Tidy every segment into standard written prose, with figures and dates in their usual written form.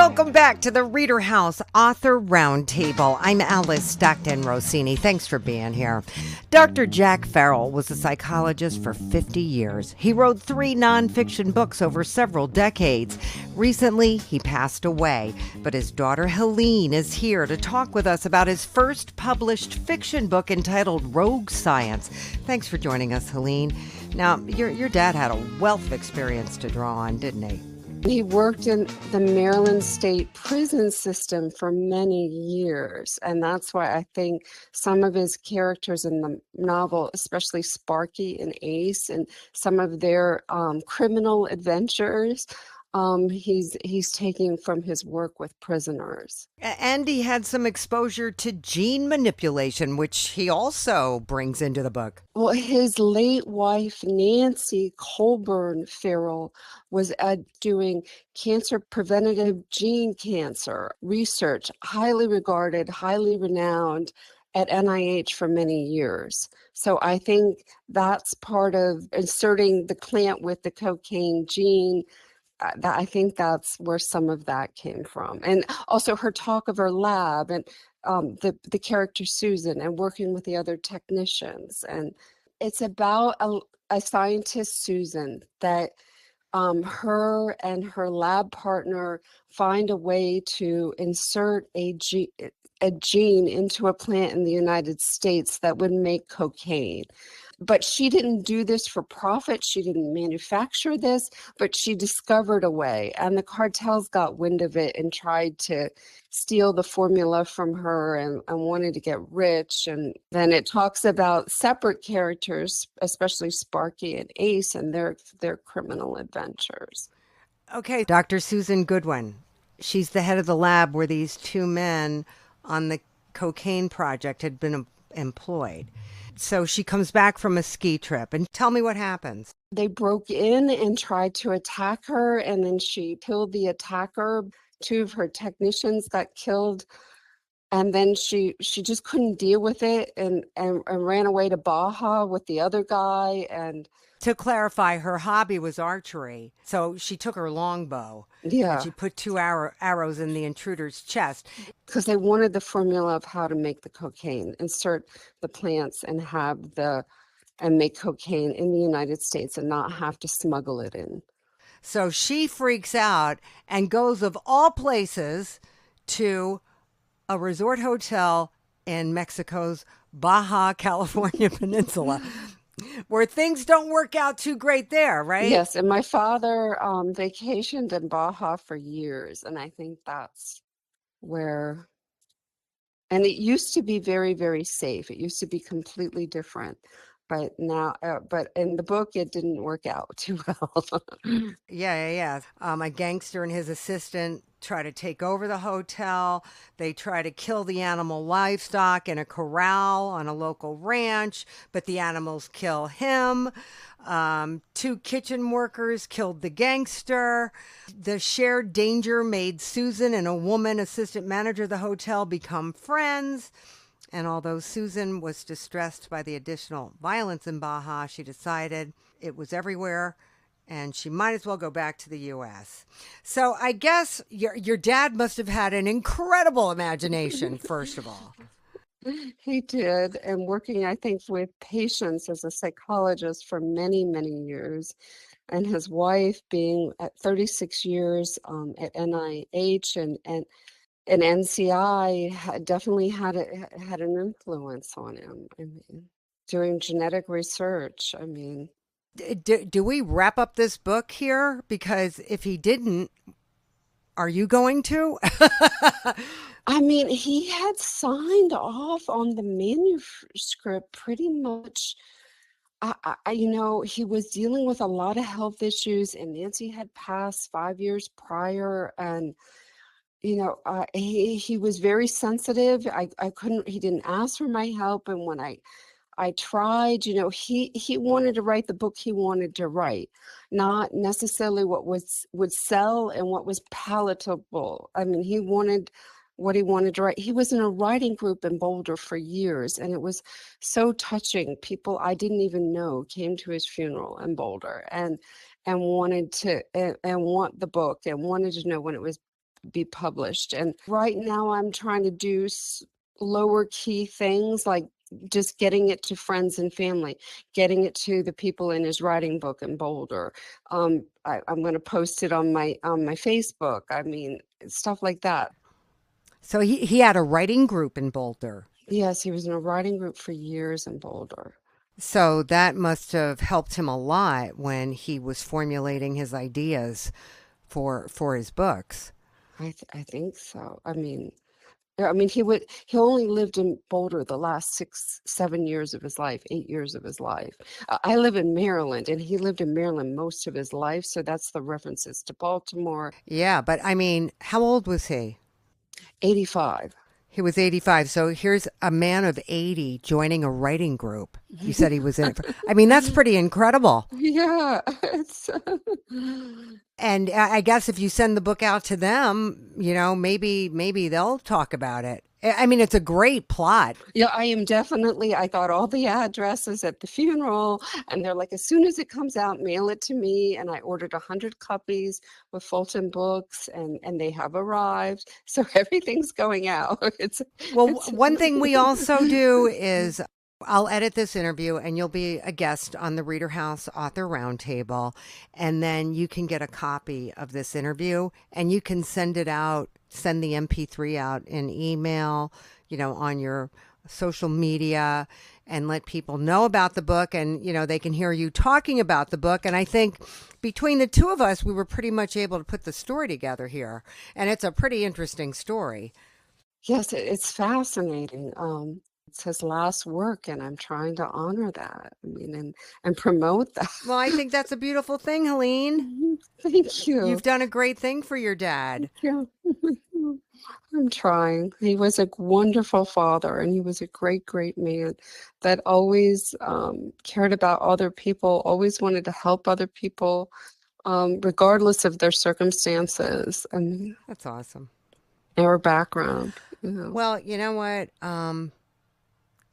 Welcome back to the ReaderHouse Author Roundtable. I'm Alice Stockton Rossini. Thanks for being here. Dr. Jack Farrell was a psychologist for 50 years. He wrote 3 nonfiction books over several decades. Recently, he passed away, but his daughter Helene is here to talk with us about his first published fiction book entitled Rogue Science. Thanks for joining us, Helene. Now, your dad had a wealth of experience to draw on, didn't he? He worked in the Maryland state prison system for many years, and that's why I think some of his characters in the novel, especially Sparky and Ace, and some of their criminal adventures, he's taking from his work with prisoners. And he had some exposure to gene manipulation, which he also brings into the book. Well, his late wife, Nancy Colburn Farrell, was doing cancer preventative gene cancer research, highly regarded, highly renowned at NIH for many years. So I think that's part of inserting the plant with the cocaine gene. I think that's where some of that came from. And also her talk of her lab and the character Susan and working with the other technicians. And it's about a scientist, Susan, that her and her lab partner find a way to insert a gene into a plant in the United States that would make cocaine. But she didn't do this for profit. She didn't manufacture this, but she discovered a way. And the cartels got wind of it and tried to steal the formula from her and wanted to get rich. And then it talks about separate characters, especially Sparky and Ace and their criminal adventures. Okay, Dr. Susan Goodwin. She's the head of the lab where these 2 men on the cocaine project had been employed. So she comes back from a ski trip, and tell me what happens. They broke in and tried to attack her, and then she killed the attacker. 2 of her technicians got killed, and then she just couldn't deal with it and ran away to Baja with the other guy. And to clarify, her hobby was archery, so she took her longbow. Yeah. And she put 2 arrows in the intruder's chest. Because they wanted the formula of how to make the cocaine, insert the plants and make cocaine in the United States and not have to smuggle it in. So she freaks out and goes, of all places, to a resort hotel in Mexico's Baja California Peninsula, where things don't work out too great there, right? Yes, and my father vacationed in Baja for years, and I think that's where, and it used to be very, very safe. It used to be completely different, but now, but in the book, it didn't work out too well. Yeah. A gangster and his assistant try to take over the hotel. They try to kill the animal livestock in a corral on a local ranch, but the animals kill him. 2 kitchen workers killed the gangster. The shared danger made Susan and a woman assistant manager of the hotel become friends. And although Susan was distressed by the additional violence in Baja, she decided it was everywhere and she might as well go back to the U.S. So I guess your dad must have had an incredible imagination, first of all. He did, and working, I think, with patients as a psychologist for many, many years, and his wife being at 36 years at NIH and NCI definitely had an influence on him. I mean, doing genetic research. I mean, do we wrap up this book here? Because if he didn't, are you going to? I mean, he had signed off on the manuscript pretty much. He was dealing with a lot of health issues, and Nancy had passed 5 years prior, and he was very sensitive. He didn't ask for my help, and when I tried, he wanted to write the book he wanted to write, not necessarily what would sell and what was palatable. I mean, he wanted what he wanted to write. He was in a writing group in Boulder for years, and it was so touching. People I didn't even know came to his funeral in Boulder and wanted to and want the book and wanted to know when it was be published. And right now I'm trying to do lower key things, like just getting it to friends and family, getting it to the people in his writing book in Boulder. I'm going to post it on my Facebook. I mean, stuff like that. So he had a writing group in Boulder. Yes, he was in a writing group for years in Boulder. So that must have helped him a lot when he was formulating his ideas for his books. I think so. He only lived in Boulder the last 7 years of his life, 8 years of his life. I live in Maryland, and he lived in Maryland most of his life. So that's the references to Baltimore. Yeah, but I mean, how old was he? 85. He was 85. So here's a man of 80 joining a writing group. You said he was in it. I mean, that's pretty incredible. Yeah. It's And I guess if you send the book out to them, maybe they'll talk about it. I mean, it's a great plot. Yeah, I got all the addresses at the funeral, and they're like, as soon as it comes out, mail it to me. And I ordered 100 copies with Fulton Books, and they have arrived. So everything's going out. One thing we also do is I'll edit this interview and you'll be a guest on the ReaderHouse Author Roundtable. And then you can get a copy of this interview and you can send the MP3 out in email, on your social media, and let people know about the book. And, they can hear you talking about the book. And I think between the two of us, we were pretty much able to put the story together here. And it's a pretty interesting story. Yes, it's fascinating. It's his last work, and I'm trying to honor that. I mean, and promote that. Well, I think that's a beautiful thing, Helene. Thank you. You've done a great thing for your dad. Yeah. I'm trying. He was a wonderful father, and he was a great, great man that always cared about other people, always wanted to help other people, regardless of their circumstances and That's awesome. Our background. Well, you know what?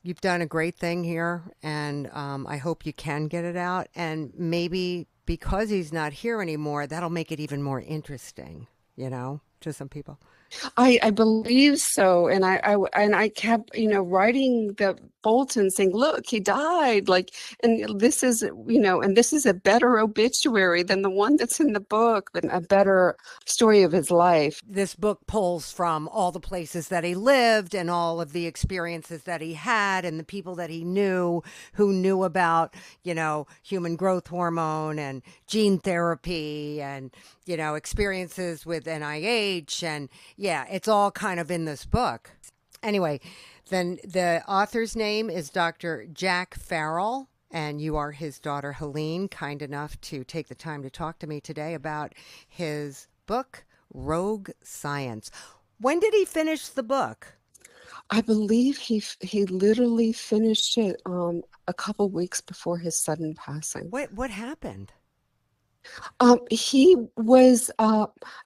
You've done a great thing here, and I hope you can get it out. And maybe because he's not here anymore, that'll make it even more interesting, to some people. I believe so, and I kept writing the Bolton saying, look, he died, and this is a better obituary than the one that's in the book, and a better story of his life. This book pulls from all the places that he lived and all of the experiences that he had and the people that he knew who knew about human growth hormone and gene therapy and experiences with NIH, and yeah, it's all kind of in this book. Anyway, then the author's name is Dr. Jack Farrell, and you are his daughter, Helene, kind enough to take the time to talk to me today about his book, Rogue Science. When did he finish the book? I believe he literally finished it a couple weeks before his sudden passing. What happened? He was,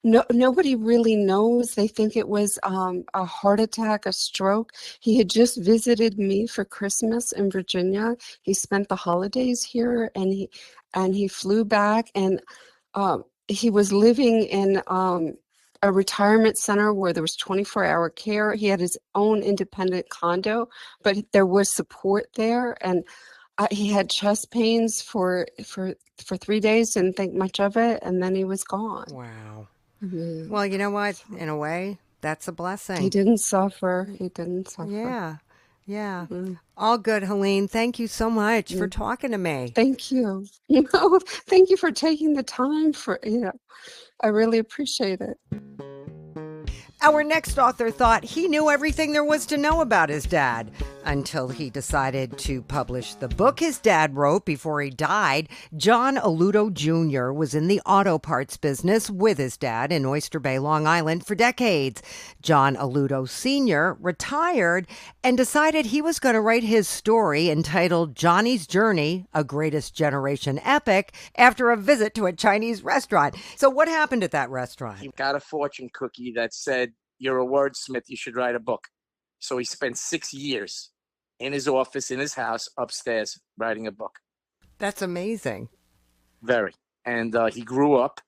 nobody really knows. They think it was a heart attack, a stroke. He had just visited me for Christmas in Virginia. He spent the holidays here, and he flew back, and he was living in a retirement center where there was 24-hour care. He had his own independent condo, but there was support there, and he had chest pains for 3 days, didn't think much of it, and then he was gone. Wow. Mm-hmm. Well, you know what? In a way, that's a blessing. He didn't suffer. Yeah. Mm-hmm. All good, Helene. Thank you so much for talking to me. Thank you. Thank you for taking the time I really appreciate it. Our next author thought he knew everything there was to know about his dad until he decided to publish the book his dad wrote before he died. John Alutto Jr. was in the auto parts business with his dad in Oyster Bay, Long Island for decades. John Alutto Sr. retired and decided he was going to write his story entitled Johnny's Journey, a Greatest Generation Epic, after a visit to a Chinese restaurant. So what happened at that restaurant? He got a fortune cookie that said, "You're a wordsmith, you should write a book." So he spent 6 years in his office, in his house, upstairs, writing a book. That's amazing. Very. And he grew up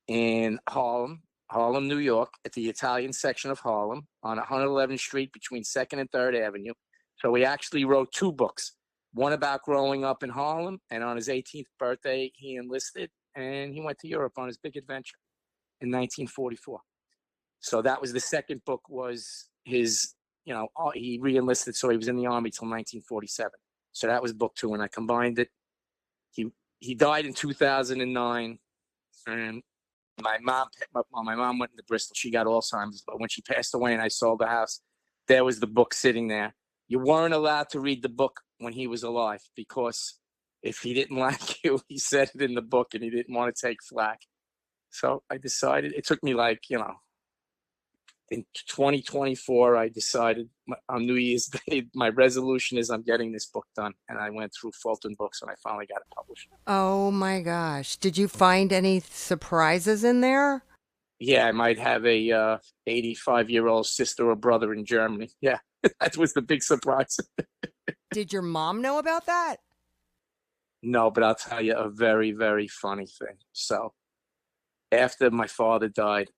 in Harlem, Harlem, New York, at the Italian section of Harlem on 111th Street between 2nd and 3rd Avenue. So he actually wrote 2 books, one about growing up in Harlem, and on his 18th birthday, he enlisted and he went to Europe on his big adventure in 1944. So that was the second book, was his, he re-enlisted, so he was in the Army till 1947. So that was book 2, and I combined it. He died in 2009, and my mom went into Bristol. She got Alzheimer's, but when she passed away and I sold the house, there was the book sitting there. You weren't allowed to read the book when he was alive, because if he didn't like you, he said it in the book, and he didn't want to take flack. So I decided, it took me in 2024, I decided on New Year's Day, my resolution is I'm getting this book done. And I went through Fulton Books and I finally got it published. Oh my gosh. Did you find any surprises in there? Yeah, I might have a 85-year-old sister or brother in Germany. Yeah, that was the big surprise. Did your mom know about that? No, but I'll tell you a very, very funny thing. So after my father died,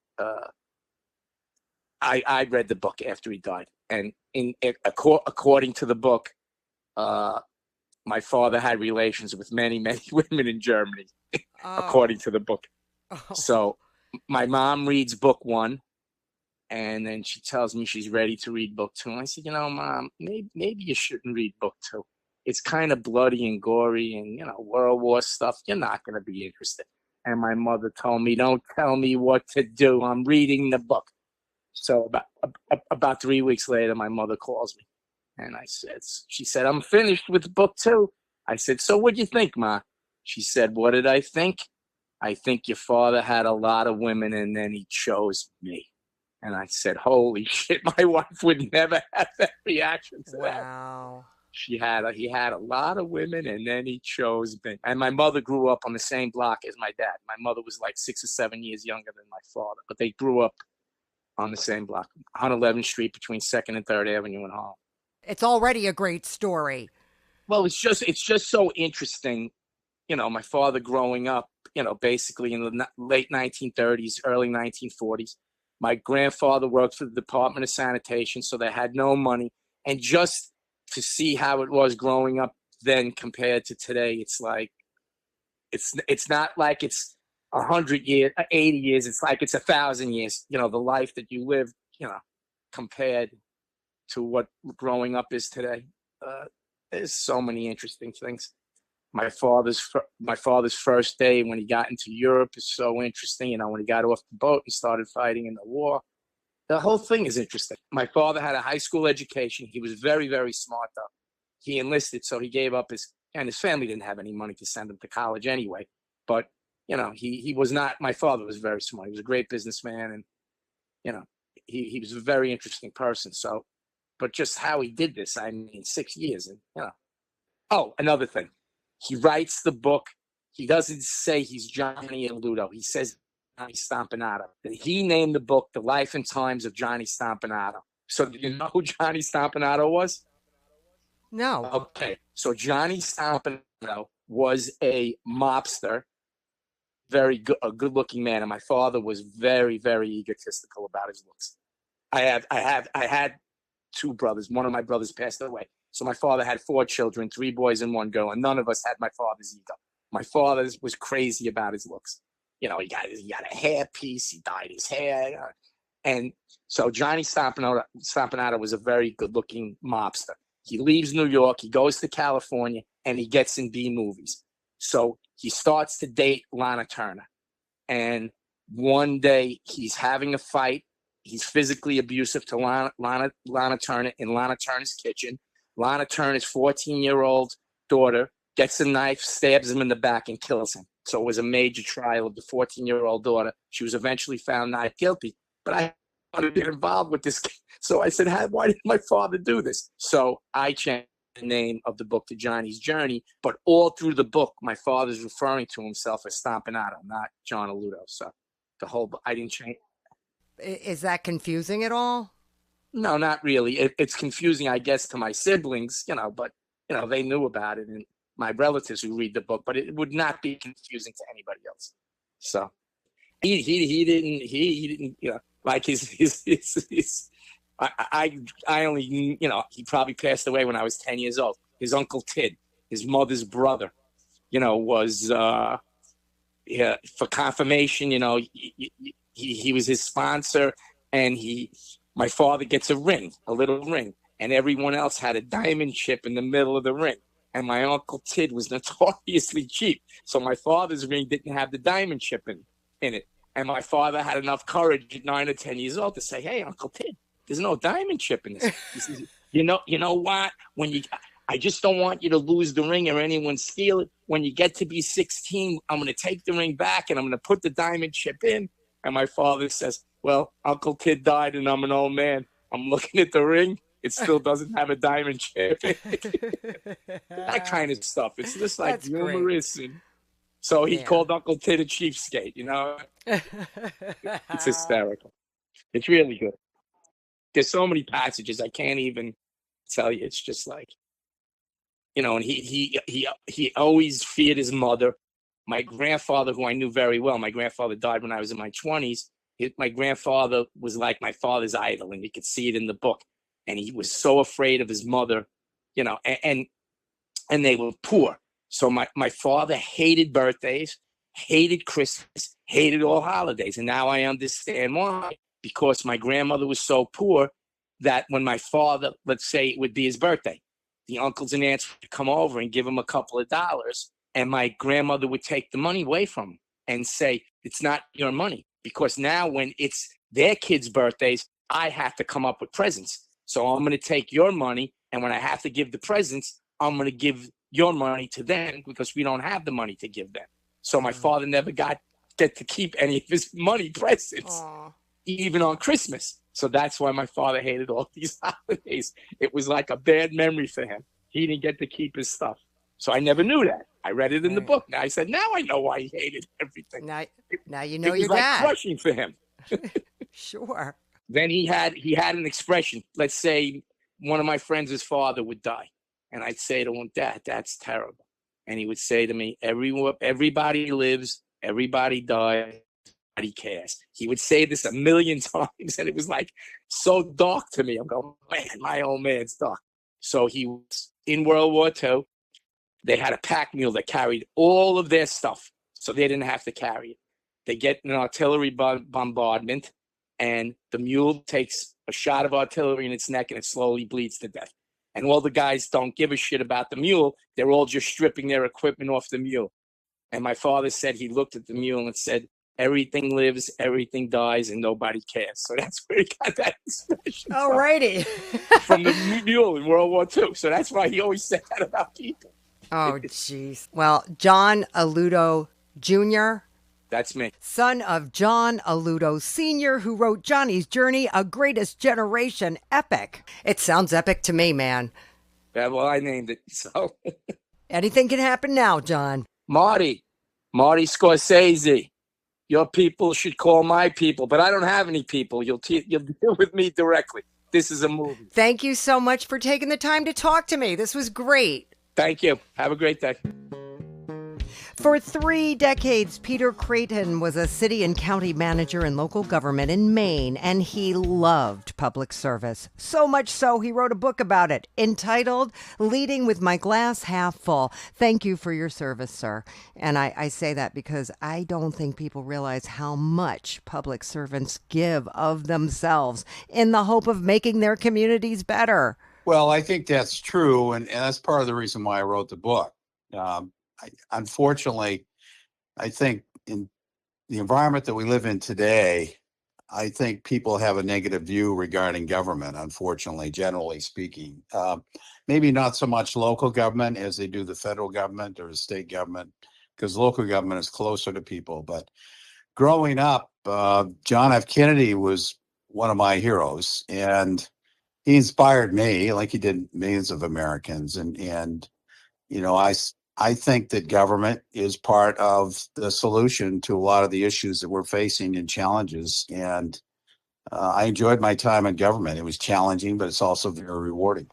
I read the book after he died. And according to the book, my father had relations with many, many women in Germany, according to the book. Oh. So my mom reads book 1, and then she tells me she's ready to read book 2. And I said, Mom, maybe you shouldn't read book 2. It's kind of bloody and gory and, World War stuff. You're not going to be interested. And my mother told me, don't tell me what to do. I'm reading the book. So about 3 weeks later, my mother calls me, and she said, I'm finished with book 2. I said, so what'd you think, Ma? She said, what did I think? I think your father had a lot of women, and then he chose me. And I said, holy shit, my wife would never have that reaction to that. Wow. He had a lot of women, and then he chose me. And my mother grew up on the same block as my dad. My mother was like 6 or 7 years younger than my father, but they grew up on the same block, 111th Street between 2nd and 3rd Avenue in Harlem. It's already a great story. Well, it's just so interesting, my father growing up, basically in the late 1930s, early 1940s. My grandfather worked for the Department of Sanitation, so they had no money. And just to see how it was growing up then compared to today, it's like, it's not like it's 100 years, 80 years. It's like it's 1,000 years, the life that you lived, compared to what growing up is today. There's so many interesting things. My father's first day when he got into Europe is so interesting. When he got off the boat and started fighting in the war, the whole thing is interesting. My father had a high school education. He was very, very smart, though. He enlisted, so he gave up and his family didn't have any money to send him to college anyway. But he was not, my father was very smart. He was a great businessman, and, he was a very interesting person. So, but just how he did this, 6 years, and, Oh, another thing. He writes the book. He doesn't say he's Johnny Alutto. He says Johnny Stompanato. He named the book The Life and Times of Johnny Stompanato. So do you know who Johnny Stompanato was? No. Okay. So Johnny Stompanato was a mobster, a good-looking man, and my father was very, very egotistical about his looks. I had 2 brothers. One of my brothers passed away. So my father had 4 children, 3 boys and 1 girl, and none of us had my father's ego. My father was crazy about his looks. He got a hair piece. He dyed his hair. And so Johnny Stompanato was a very good-looking mobster. He leaves New York. He goes to California, and he gets in B movies. So he starts to date Lana Turner. And one day he's having a fight. He's physically abusive to Lana Turner in Lana Turner's kitchen. Lana Turner's 14-year-old daughter gets a knife, stabs him in the back, and kills him. So it was a major trial of the 14-year-old daughter. She was eventually found not guilty. But I wanted to get involved with this. So I said, why did my father do this? So I changed the name of the book to Johnny's Journey. But all through the book, my father's referring to himself as Stompanato, not John Alutto. So the whole book, I didn't change. Is that confusing at all? No, not really. It's confusing, I guess, to my siblings, but, they knew about it, and my relatives who read the book, but it would not be confusing to anybody else. So, he didn't, like his I only, he probably passed away when I was 10 years old. His Uncle Tid, his mother's brother, was yeah, for confirmation, he was his sponsor, and my father gets a little ring, and everyone else had a diamond chip in the middle of the ring. And my Uncle Tid was notoriously cheap. So my father's ring didn't have the diamond chip in it. And my father had enough courage at 9 or 10 years old to say, "Hey, Uncle Tid, there's no diamond chip in this." He says, you know what? I just don't want you to lose the ring or anyone steal it. When you get to be 16, I'm going to take the ring back and I'm going to put the diamond chip in. And my father says, "Well, Uncle Tid died and I'm an old man. I'm looking at the ring. It still doesn't have a diamond chip." That kind of stuff. It's just like That's humorous. And so he called Uncle Tid a cheapskate, It's hysterical. It's really good. There's so many passages I can't even tell you. It's just like, and he always feared his mother. My grandfather, who I knew very well, my grandfather died when I was in my 20s. My grandfather was like my father's idol, and you could see it in the book. And he was so afraid of his mother, and they were poor. So my father hated birthdays, hated Christmas, hated all holidays. And now I understand why. Because my grandmother was so poor that when my father, let's say it would be his birthday, the uncles and aunts would come over and give him a couple of dollars, and my grandmother would take the money away from him and say, "It's not your money." Because now when it's their kids' birthdays, I have to come up with presents. So I'm going to take your money, and when I have to give the presents, I'm going to give your money to them because we don't have the money to give them. So my father never get to keep any of his money presents. Aww. Even on Christmas. So that's why my father hated all these holidays. It was like a bad memory for him. He didn't get to keep his stuff. So I never knew that. I read it in the book. Now I said, now I know why he hated everything. Now you know your dad. It was like crushing for him. Sure. Then he had an expression. Let's say one of my friends' father would die. And I'd say to him, "Dad, that's terrible." And he would say to me, everybody lives, everybody dies. He cares. He would say this a million times, and it was like so dark to me. I'm going, man, my old man's dark. So he was in World War II. They had a pack mule that carried all of their stuff, so they didn't have to carry it. They get an artillery bombardment, and the mule takes a shot of artillery in its neck, and it slowly bleeds to death. And all the guys don't give a shit about the mule. They're all just stripping their equipment off the mule. And my father said he looked at the mule and said, "Everything lives, everything dies, and nobody cares." So that's where he got that expression. All righty. From the mule in World War II. So that's why he always said that about people. Oh, jeez. Well, John Alutto Jr., that's me. Son of John Alutto Sr., who wrote Johnny's Journey, a Greatest Generation epic. It sounds epic to me, man. Yeah, well, I named it, so. Anything can happen now, John. Marty Scorsese. Your people should call my people, but I don't have any people. You'll deal with me directly. This is a movie. Thank you so much for taking the time to talk to me. This was great. Thank you. Have a great day. For 3 decades, Peter Crichton was a city and county manager in local government in Maine, and he loved public service. So much so, he wrote a book about it entitled Leading with My Glass Half Full. Thank you for your service, sir. And I say that because I don't think people realize how much public servants give of themselves in the hope of making their communities better. Well, I think that's true, and that's part of the reason why I wrote the book. Unfortunately, I think in the environment that we live in today, I think people have a negative view regarding government, unfortunately, generally speaking. Maybe not so much local government as they do the federal government or the state government, because local government is closer to people. But growing up, John F. Kennedy was one of my heroes, and he inspired me like he did millions of Americans. And you know, I think that government is part of the solution to a lot of the issues that we're facing and challenges. And I enjoyed my time in government. It was challenging, but it's also very rewarding.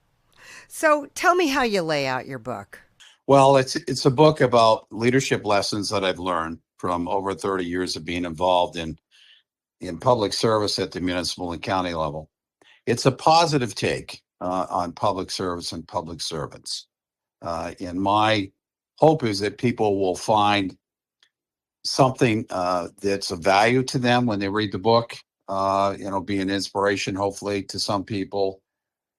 So tell me how you lay out your book. Well, it's a book about leadership lessons that I've learned from over 30 years of being involved in public service at the municipal and county level. It's a positive take on public service and public servants. And my hope is that people will find something that's of value to them when they read the book, be an inspiration, hopefully, to some people.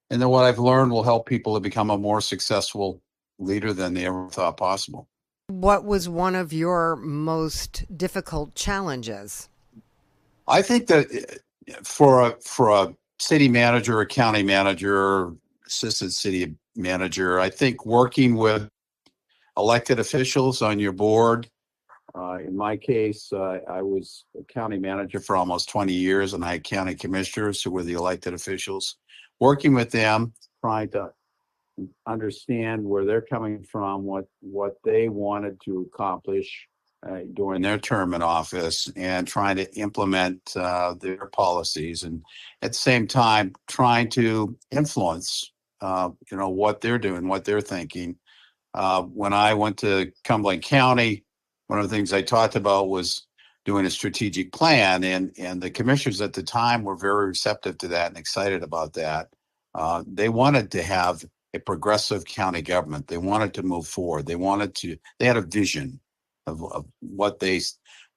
And then what I've learned will help people to become a more successful leader than they ever thought possible. What was one of your most difficult challenges? I think that for a city manager, a county manager, assistant city manager, I think working with elected officials on your board. In my case, I was a county manager for almost 20 years, and I had county commissioners who were the elected officials. Working with them, trying to understand where they're coming from, what they wanted to accomplish during their term in office, and trying to implement their policies, and at the same time trying to influence what they're doing, what they're thinking. When I went to Cumberland County, one of the things I talked about was doing a strategic plan, and the commissioners at the time were very receptive to that and excited about that. They wanted to have a progressive county government. They wanted to move forward. They had a vision of what they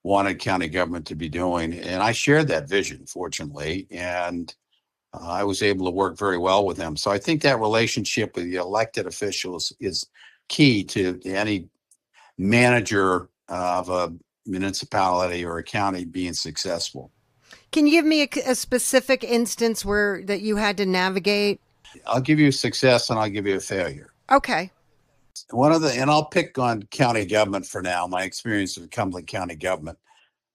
wanted county government to be doing. And I shared that vision, fortunately, and I was able to work very well with them. So I think that relationship with the elected officials is key to any manager of a municipality or a county being successful. Can you give me a specific instance that you had to navigate? I'll give you success and I'll give you a failure. Okay. And I'll pick on county government for now, my experience with Cumberland County government.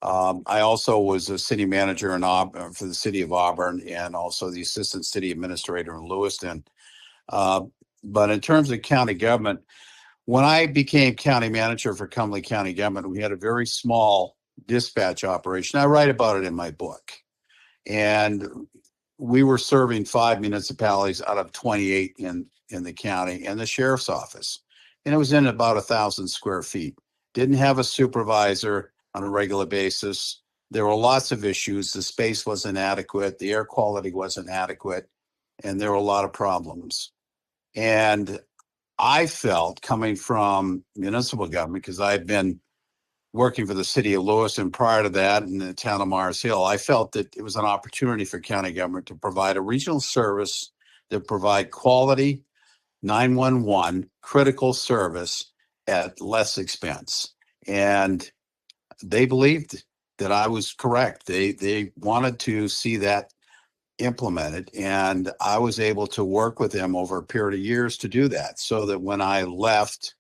I also was a city manager for the city of Auburn, and also the assistant city administrator in Lewiston. But in terms of county government, when I became county manager for Cumberland County government, we had a very small dispatch operation. I write about it in my book. And we were serving 5 municipalities out of 28 in the county, and the sheriff's office. And it was in about 1,000 square feet. Didn't have a supervisor on a regular basis. There were lots of issues. The space wasn't adequate. The air quality wasn't adequate. And there were a lot of problems. And I felt, coming from municipal government, because I've been working for the city of Lewiston prior to that in the town of Mars Hill, I felt that it was an opportunity for county government to provide a regional service that provide quality 911 critical service at less expense. And they believed that I was correct. They wanted to see that implemented, and I was able to work with them over a period of years to do that, so that when I left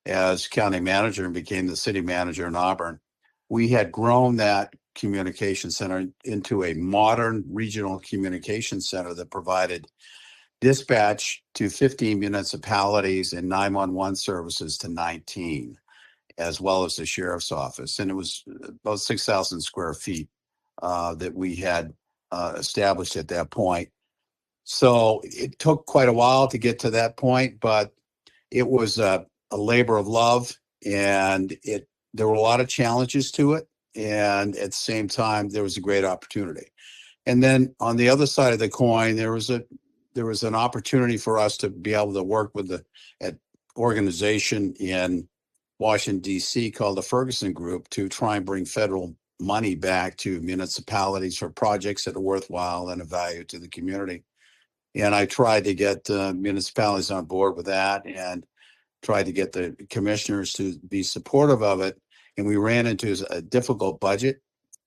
as county manager and became the city manager in Auburn, we had grown that communication center into a modern regional communication center that provided dispatch to 15 municipalities and 911 services to 19, as well as the sheriff's office. And it was about 6,000 square feet that we had established at that point. So it took quite a while to get to that point, but it was a labor of love, and there were a lot of challenges to it. And at the same time, there was a great opportunity. And then on the other side of the coin, there was an opportunity for us to be able to work with an organization in Washington, D.C. called the Ferguson Group, to try and bring federal money back to municipalities for projects that are worthwhile and of value to the community. And I tried to get municipalities on board with that, and tried to get the commissioners to be supportive of it. And we ran into a difficult budget,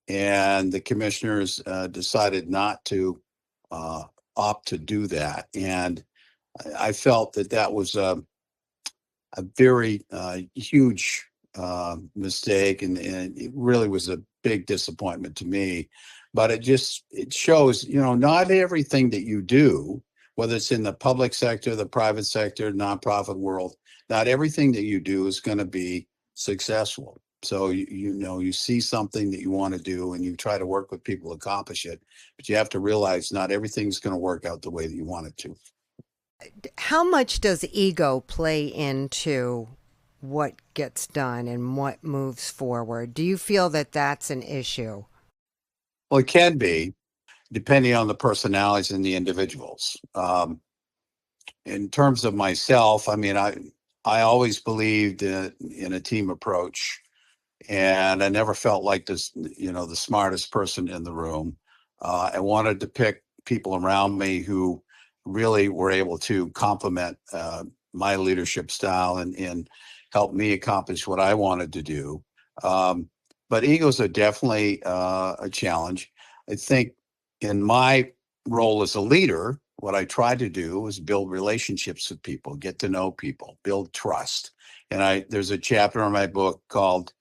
and the commissioners decided not to opt to do that. And I felt that was a very huge mistake, and it really was a big disappointment to me. But it shows, not everything that you do, whether it's in the public sector, the private sector, nonprofit world, not everything that you do is going to be successful. So you see something that you want to do, and you try to work with people to accomplish it, but you have to realize not everything's going to work out the way that you want it to. How much does ego play into what gets done and what moves forward. Do you feel that that's an issue? Well, it can be, depending on the personalities and the individuals. In terms of myself, I mean, I always believed in a team approach, and I never felt like this, the smartest person in the room. I wanted to pick people around me who really were able to complement my leadership style and help me accomplish what I wanted to do. But egos are definitely a challenge. I think in my role as a leader, what I try to do is build relationships with people, get to know people, build trust. And there's a chapter in my book called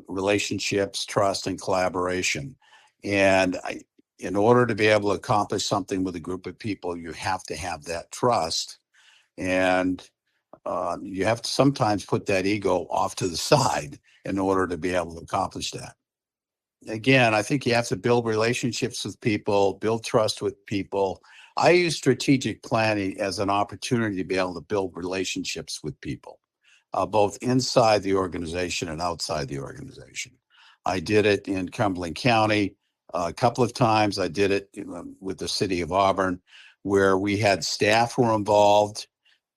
relationships, trust, and collaboration. And in order to be able to accomplish something with a group of people, you have to have that trust. And you have to sometimes put that ego off to the side in order to be able to accomplish that. Again, I think you have to build relationships with people, build trust with people. I use strategic planning as an opportunity to be able to build relationships with people, both inside the organization and outside the organization. I did it in Cumberland County a couple of times. I did it with the city of Auburn, where we had staff who were involved,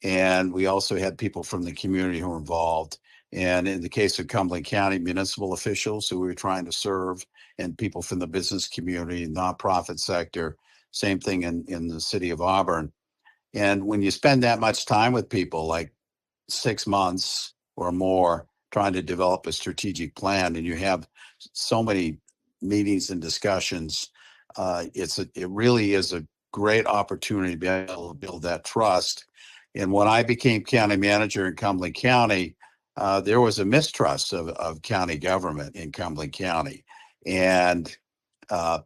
and we also had people from the community who were involved. And in the case of Cumberland County, municipal officials who we were trying to serve, and people from the business community, nonprofit sector, same thing in the city of Auburn. And when you spend that much time with people, like 6 months or more, trying to develop a strategic plan, and you have so many meetings and discussions, it really is a great opportunity to be able to build that trust. And when I became county manager in Cumberland County, there was a mistrust of county government in Cumberland County, and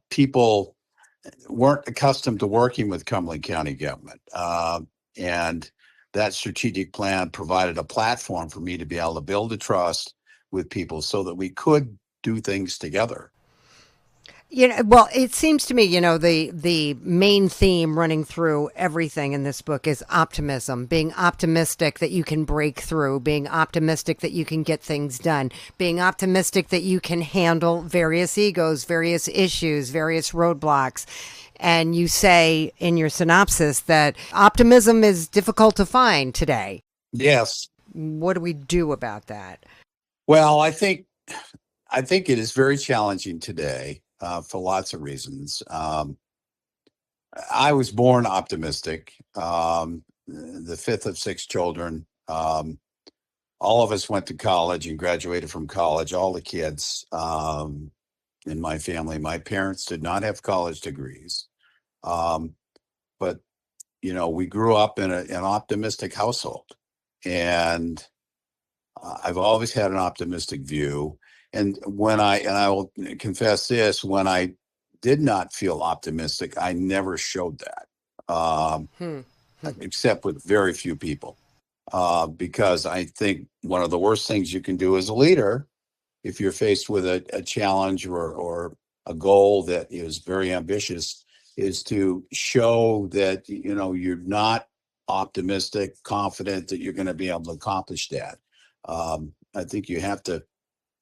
people weren't accustomed to working with Cumberland County government. And that strategic plan provided a platform for me to be able to build a trust with people so that we could do things together. Well, it seems to me, the main theme running through everything in this book is optimism, being optimistic that you can break through, being optimistic that you can get things done, being optimistic that you can handle various egos, various issues, various roadblocks. And you say in your synopsis that optimism is difficult to find today. Yes. What do we do about that? Well, I think it is very challenging today. For lots of reasons. I was born optimistic, the fifth of 6 children. All of us went to college and graduated from college, all the kids in my family. My parents did not have college degrees, but, we grew up in an optimistic household. And I've always had an optimistic view. And I will confess this, when I did not feel optimistic, I never showed that, except with very few people, because I think one of the worst things you can do as a leader, if you're faced with a challenge or a goal that is very ambitious, is to show that, you're not optimistic, confident that you're going to be able to accomplish that. I think you have to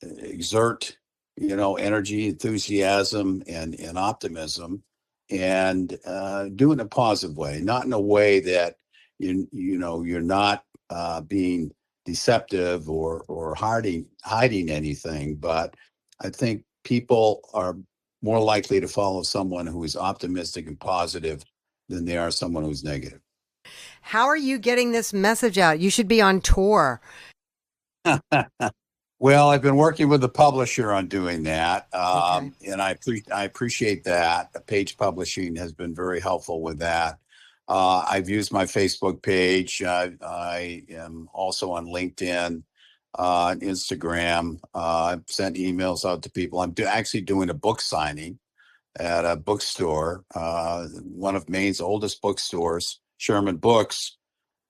exert, energy, enthusiasm, and optimism, and do it in a positive way, not in a way that you're not being deceptive or hiding anything. But I think people are more likely to follow someone who is optimistic and positive than they are someone who's negative. How are you getting this message out? You should be on tour. Well, I've been working with the publisher on doing that, Okay. and I appreciate that. Page Publishing has been very helpful with that. I've used my Facebook page. I am also on LinkedIn, Instagram. I've sent emails out to people. I'm actually doing a book signing at a bookstore, one of Maine's oldest bookstores, Sherman Books,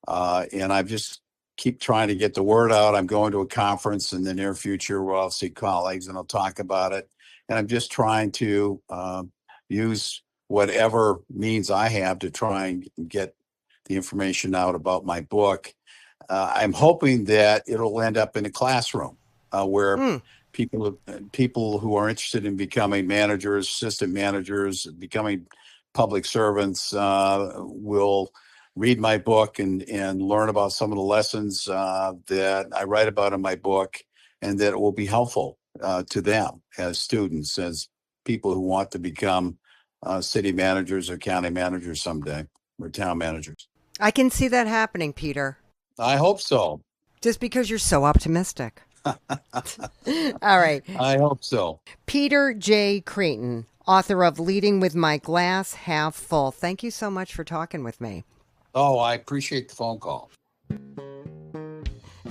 and I've just keep trying to get the word out. I'm going to a conference in the near future where I'll see colleagues and I'll talk about it. And I'm just trying to use whatever means I have to try and get the information out about my book. I'm hoping that it'll end up in a classroom where Hmm. people who are interested in becoming managers, assistant managers, becoming public servants will read my book and learn about some of the lessons that I write about in my book, and that it will be helpful to them as students, as people who want to become city managers or county managers someday, or town managers. I can see that happening, Peter, I hope so. just because you're so optimistic. All right. I hope so. Peter J. Crichton, author of Leading with My Glass Half Full. Thank you so much for talking with me. Oh, I appreciate the phone call.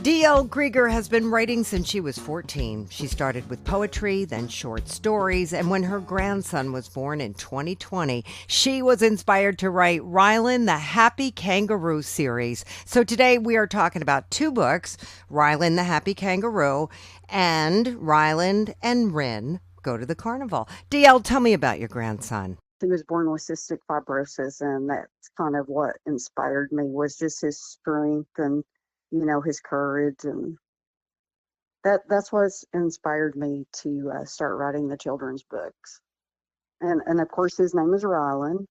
D.L. Kreager has been writing since she was 14. She started with poetry, then short stories, and when her grandson was born in 2020, she was inspired to write Rylan the Happy Kangaroo series. So today we are talking about two books, Rylan the Happy Kangaroo and Rylan and Rin Go to the Carnival. D.L., tell me about your grandson. He was born with cystic fibrosis, and that's kind of what inspired me, was just his strength and his courage, and that's what's inspired me to start writing the children's books. And of course his name is Rylan,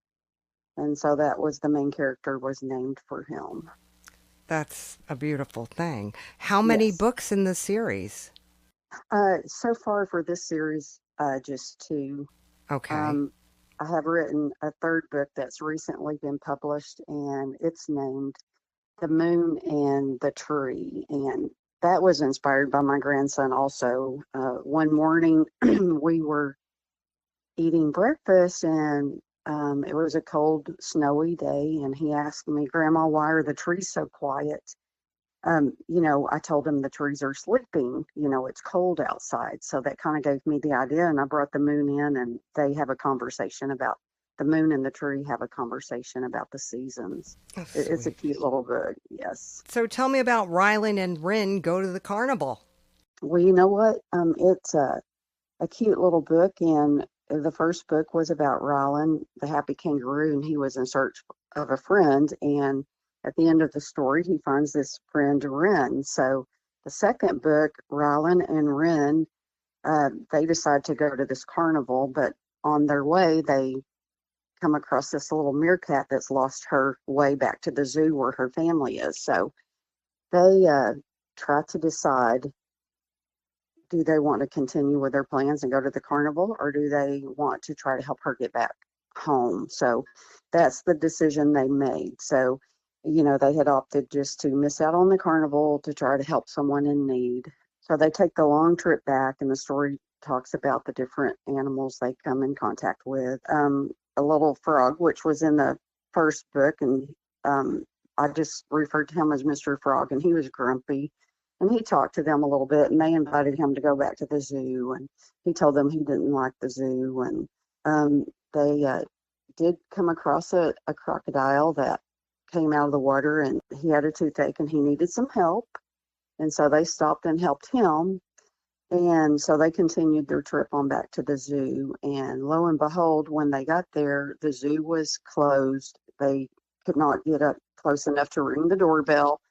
and so that was the main character was named for him. That's a beautiful thing. How many Yes. books in the series? So far for this series, just two. Okay. I have written a third book that's recently been published, and it's named The Moon and the Tree. And that was inspired by my grandson also. One morning we were eating breakfast, and it was a cold, snowy day. And he asked me, "Grandma, why are the trees so quiet?" I told him the trees are sleeping. It's cold outside. So that kind of gave me the idea. And I brought the moon in, and they have a conversation about the moon and the tree have a conversation about the seasons. Oh, It's a sweet. cute little book. Yes. So tell me about Rylan and Rin Go to the Carnival. Well, you know what? It's a cute little book. And the first book was about Rylan, the happy kangaroo, and he was in search of a friend. And at the end of the story, he finds this friend, Ren. So the second book, Rylan and Ren, they decide to go to this carnival, but on their way, they come across this little meerkat that's lost her way back to the zoo where her family is. So they try to decide, do they want to continue with their plans and go to the carnival, or do they want to try to help her get back home? So that's the decision they made. So, they had opted just to miss out on the carnival to try to help someone in need. So they take the long trip back, and the story talks about the different animals they come in contact with. A little frog, which was in the first book, and I just referred to him as Mr. Frog, and he was grumpy. And he talked to them a little bit, and they invited him to go back to the zoo. And he told them he didn't like the zoo. And they did come across a crocodile that came out of the water, and he had a toothache and he needed some help. And so they stopped and helped him. And so they continued their trip on back to the zoo. And lo and behold, when they got there, the zoo was closed. They could not get up close enough to ring the doorbell.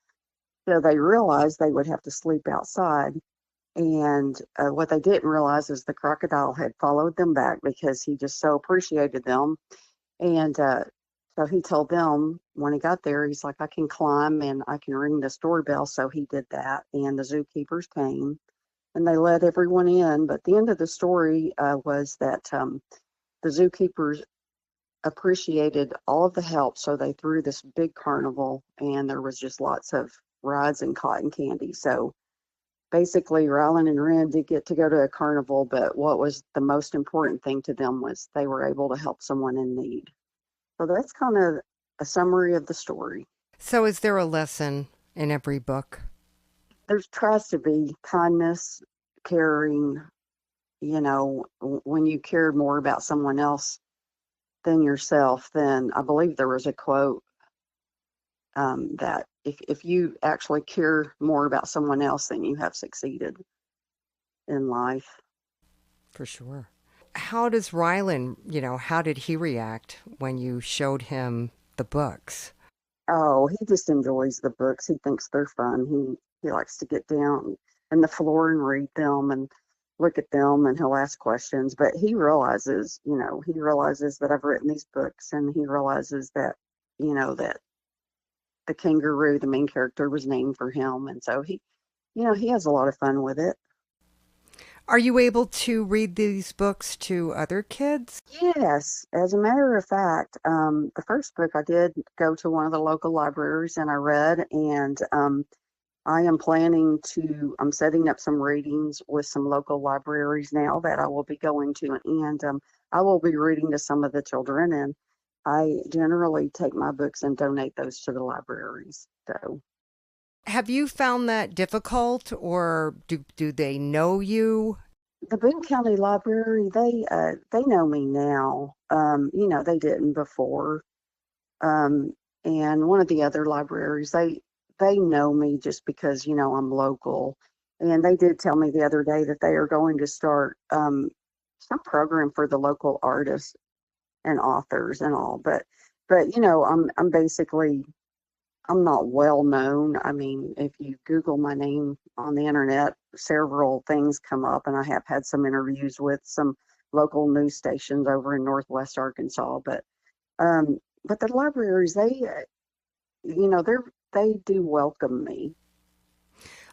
So they realized they would have to sleep outside. And what they didn't realize is the crocodile had followed them back because he just so appreciated them. And so he told them when he got there, he's like, "I can climb and I can ring this doorbell." So he did that. And the zookeepers came and they let everyone in. But the end of the story was that the zookeepers appreciated all of the help. So they threw this big carnival, and there was just lots of rides and cotton candy. So basically, Rylan and Ren did get to go to a carnival, but what was the most important thing to them was they were able to help someone in need. So that's kind of a summary of the story. So is there a lesson in every book? There tries to be kindness, caring. When you care more about someone else than yourself, then I believe there was a quote that if you actually care more about someone else, then you have succeeded in life. For sure. How does Rylan, how did he react when you showed him the books? Oh, he just enjoys the books. He thinks they're fun. He likes to get down on the floor and read them and look at them, and he'll ask questions. But he realizes that I've written these books, and he realizes that, that the kangaroo, the main character, was named for him, and so he has a lot of fun with it. Are you able to read these books to other kids? Yes, as a matter of fact, the first book I did go to one of the local libraries and I read, and I am I'm setting up some readings with some local libraries now that I will be going to, and I will be reading to some of the children, and I generally take my books and donate those to the libraries. So, Have you found that difficult, or do they know you? the Boone County Library, they know me now. They didn't before. Um, and one of the other libraries, they know me just because I'm local. And they did tell me the other day that they are going to start some program for the local artists and authors and all. But I'm not well known. I mean, if you Google my name on the internet, several things come up, and I have had some interviews with some local news stations over in Northwest Arkansas. But the libraries, they do welcome me.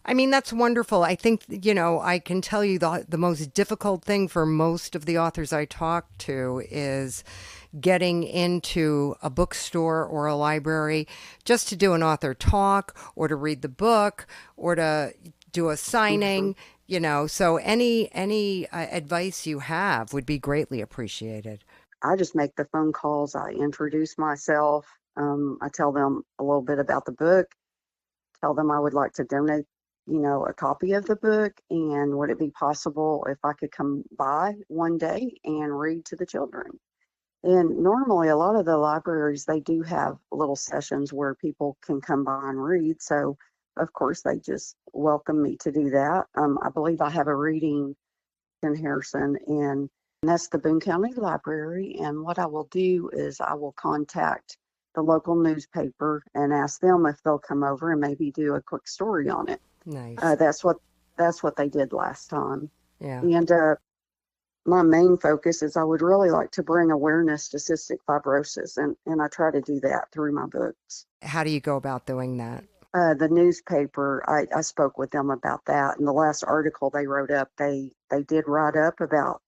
I mean, that's wonderful. I think, I can tell you the most difficult thing for most of the authors I talk to is getting into a bookstore or a library just to do an author talk or to read the book or to do a signing, so any advice you have would be greatly appreciated. I just make the phone calls. I introduce myself. I tell them a little bit about the book, tell them I would like to donate, a copy of the book, and would it be possible if I could come by one day and read to the children? And normally, a lot of the libraries, they do have little sessions where people can come by and read. So, of course, they just welcome me to do that. I believe I have a reading in Harrison, and that's the Boone County Library. And what I will do is I will contact the local newspaper and ask them if they'll come over and maybe do a quick story on it. Nice. That's what they did last time. Yeah. And my main focus is I would really like to bring awareness to cystic fibrosis, and I try to do that through my books. How do you go about doing that? The newspaper, I spoke with them about that. And the last article they wrote up, they did write up about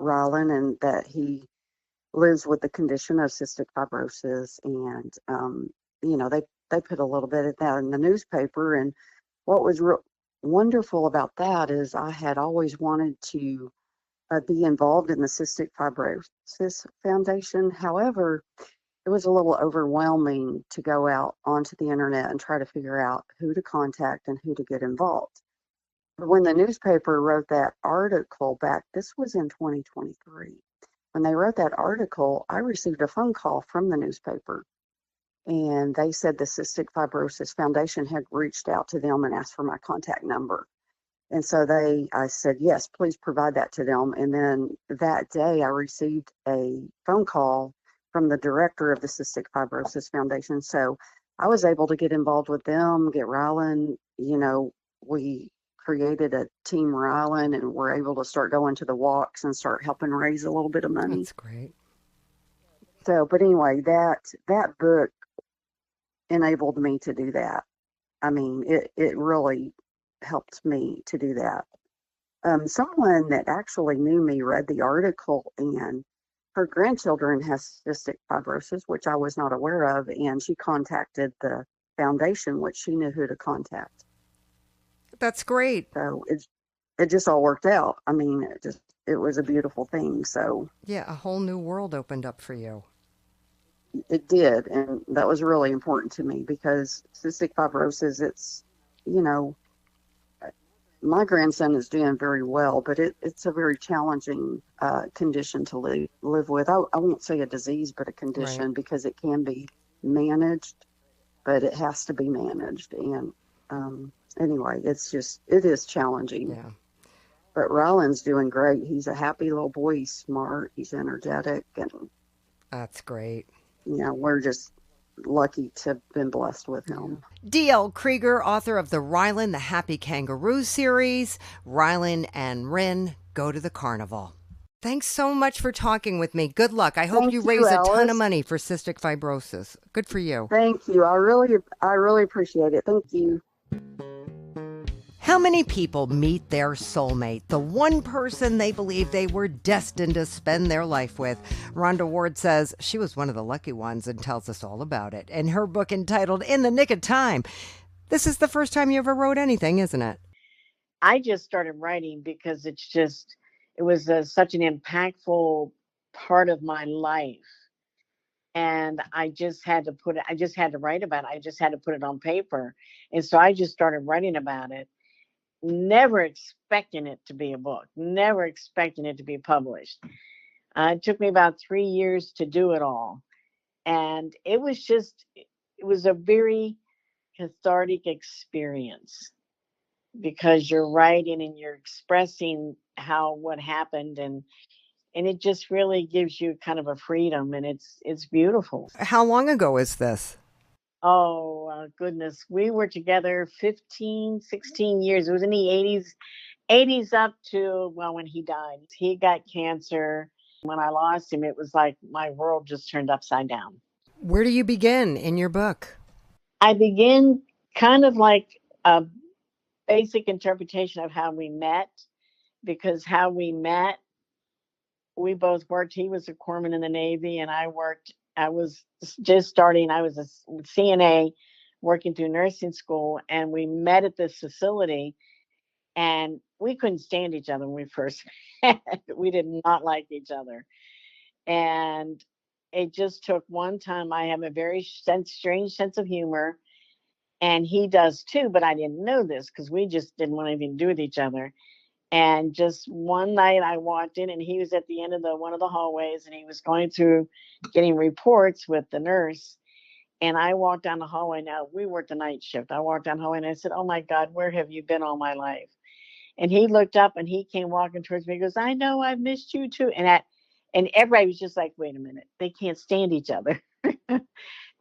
Rylan and that he lives with the condition of cystic fibrosis. And, they put a little bit of that in the newspaper. And what was wonderful about that is I had always wanted to be involved in the Cystic Fibrosis Foundation. However, it was a little overwhelming to go out onto the internet and try to figure out who to contact and who to get involved. But when the newspaper wrote that article back, this was in 2023. When they wrote that article, I received a phone call from the newspaper, and they said the Cystic Fibrosis Foundation had reached out to them and asked for my contact number. And so I said, yes, please provide that to them. And then that day I received a phone call from the director of the Cystic Fibrosis Foundation. So I was able to get involved with them, get Rylan. We created a Team Rylan, and we're able to start going to the walks and start helping raise a little bit of money. That's great. So, but anyway, that book enabled me to do that. I mean, it really helped me to do that. Someone that actually knew me read the article, and her grandchildren has cystic fibrosis, which I was not aware of, and she contacted the foundation, which she knew who to contact. That's great. So it just all worked out. I mean, it was a beautiful thing. So yeah, a whole new world opened up for you. It did, and that was really important to me because cystic fibrosis, it's, my grandson is doing very well, but it's a very challenging condition to live with. I won't say a disease, but a condition, right, because it can be managed, but it has to be managed. And anyway, it is challenging. Yeah. But Rylan's doing great. He's a happy little boy. He's smart. He's energetic. And that's great. we're just lucky to have been blessed with him. D.L. Kreager, author of the Rylan the Happy Kangaroo series, Rylan and Rin Go to the Carnival. Thanks so much for talking with me. Good luck. I hope Thank you you, raise a ton of Alice. money for cystic fibrosis. Good for you. Thank you. I really appreciate it. Thank you. How many people meet their soulmate, the one person they believe they were destined to spend their life with? Rhonda Ward says she was one of the lucky ones and tells us all about it in her book entitled In the Nick of Time. This is the first time you ever wrote anything, isn't it? I just started writing because it was such an impactful part of my life. And I just had to write about it. I just had to put it on paper. And so I just started writing about it, never expecting it to be a book, never expecting it to be published. It took me about 3 years to do it all. And it was a very cathartic experience because you're writing and you're expressing what happened, and it just really gives you kind of a freedom, and it's beautiful. How long ago is this? Oh, goodness. We were together 15, 16 years. It was in the 80s up to, well, when he died. He got cancer. When I lost him, it was like my world just turned upside down. Where do you begin in your book? I begin kind of like a basic interpretation of how we met, because how we met, we both worked. He was a corpsman in the Navy, and I was just starting. I was a CNA working through nursing school, and we met at this facility, and we couldn't stand each other when we first met. We did not like each other. And it just took one time. I have a very strange sense of humor, and he does too, but I didn't know this because we just didn't want anything to do with each other. And just one night I walked in, and he was at the end of one of the hallways, and he was going through getting reports with the nurse. And I walked down the hallway. Now, we worked the night shift. I walked down the hallway and I said, "Oh my God, where have you been all my life?" And he looked up and he came walking towards me. He goes, "I know, I've missed you too." And everybody was just like, wait a minute, they can't stand each other.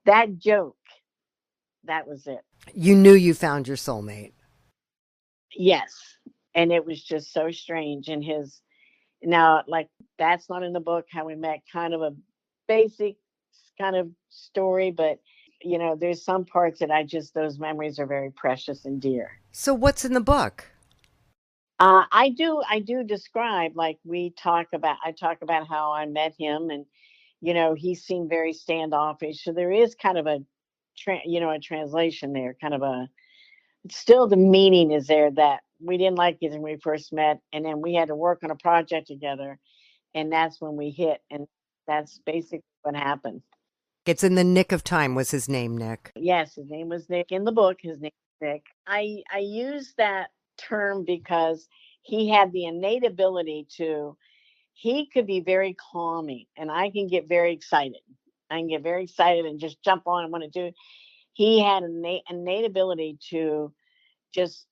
That joke, that was it. You knew you found your soulmate. Yes. And it was just so strange. And now, like, that's not in the book, how we met, kind of a basic kind of story, but there's some parts that those memories are very precious and dear. So what's in the book? I do describe, like, I talk about how I met him, and he seemed very standoffish. So there is kind of a translation there, kind of still the meaning is there that we didn't like it when we first met, and then we had to work on a project together, and that's when we hit, and that's basically what happened. It's in the Nick of Time was his name, Nick. Yes, his name was Nick. In the book, his name was Nick. I use that term because he had the innate ability he could be very calming, and I can get very excited. I can get very excited and just jump on and want to do. He had an innate ability to just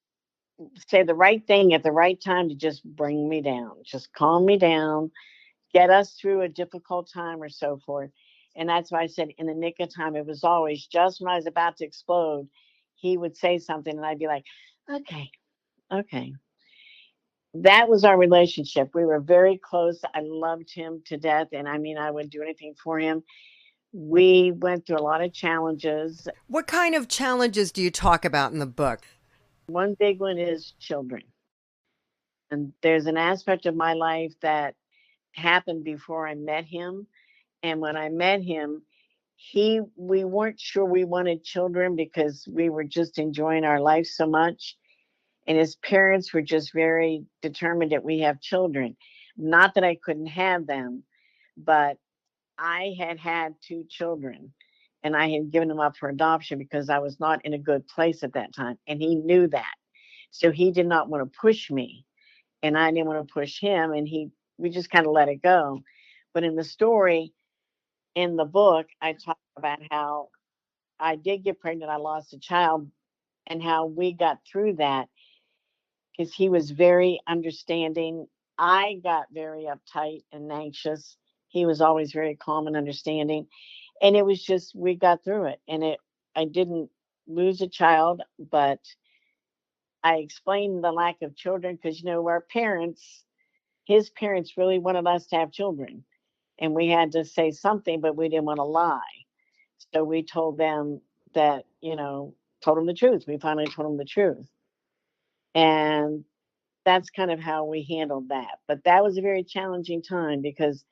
say the right thing at the right time to just bring me down, just calm me down, get us through a difficult time or so forth. And that's why I said in the nick of time. It was always just when I was about to explode, he would say something and I'd be like, okay. That was our relationship. We were very close. I loved him to death. And I mean, I would do anything for him. We went through a lot of challenges. What kind of challenges do you talk about in the book? One big one is children. And there's an aspect of my life that happened before I met him. And when I met him, we weren't sure we wanted children because we were just enjoying our life so much. And his parents were just very determined that we have children. Not that I couldn't have them, but I had 2 children and I had given them up for adoption because I was not in a good place at that time. And he knew that. So he did not want to push me and I didn't want to push him. And we just kind of let it go. But in the story, in the book, I talk about how I did get pregnant. I lost a child and how we got through that because he was very understanding. I got very uptight and anxious. He was always very calm and understanding. And it was just, we got through it. And I didn't lose a child, but I explained the lack of children because, his parents really wanted us to have children. And we had to say something, but we didn't want to lie. So we told them that, told them the truth. We finally told them the truth. And that's kind of how we handled that. But that was a very challenging time because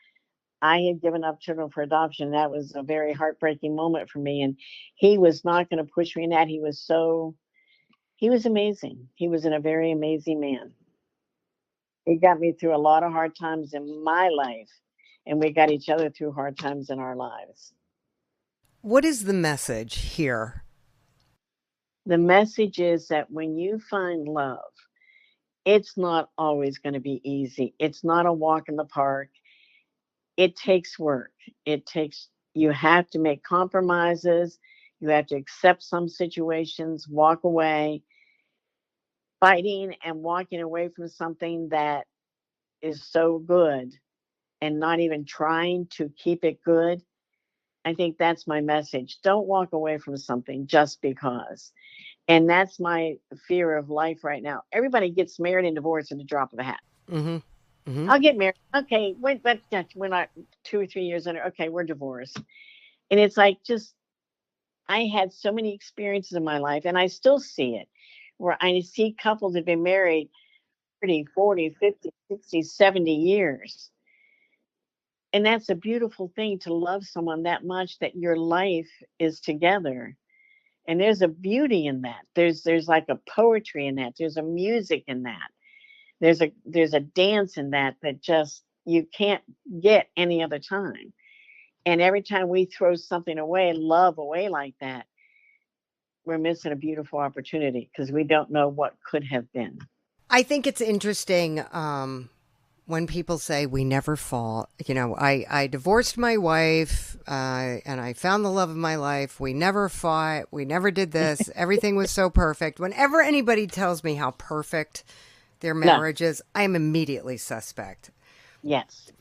I had given up children for adoption. That was a very heartbreaking moment for me. And he was not going to push me in that. He was amazing. He was a very amazing man. He got me through a lot of hard times in my life, and we got each other through hard times in our lives. What is the message here? The message is that when you find love, it's not always going to be easy. It's not a walk in the park. It takes work. You have to make compromises. You have to accept some situations, walk away. Fighting and walking away from something that is so good and not even trying to keep it good. I think that's my message. Don't walk away from something just because. And that's my fear of life right now. Everybody gets married and divorced in the drop of a hat. Mm-hmm. Mm-hmm. I'll get married. Okay, we're not 2 or 3 years under. Okay, we're divorced. And it's like, I had so many experiences in my life, and I still see it, where I see couples that have been married 30, 40, 50, 60, 70 years. And that's a beautiful thing, to love someone that much that your life is together. And there's a beauty in that. There's like a poetry in that. There's a music in that. There's a dance in that just you can't get any other time. And every time we throw something away, love away like that, we're missing a beautiful opportunity because we don't know what could have been. I think it's interesting when people say we never fought. I divorced my wife and I found the love of my life. We never fought. We never did this. Everything was so perfect. Whenever anybody tells me how perfect their marriage is, I am immediately suspect. Yes.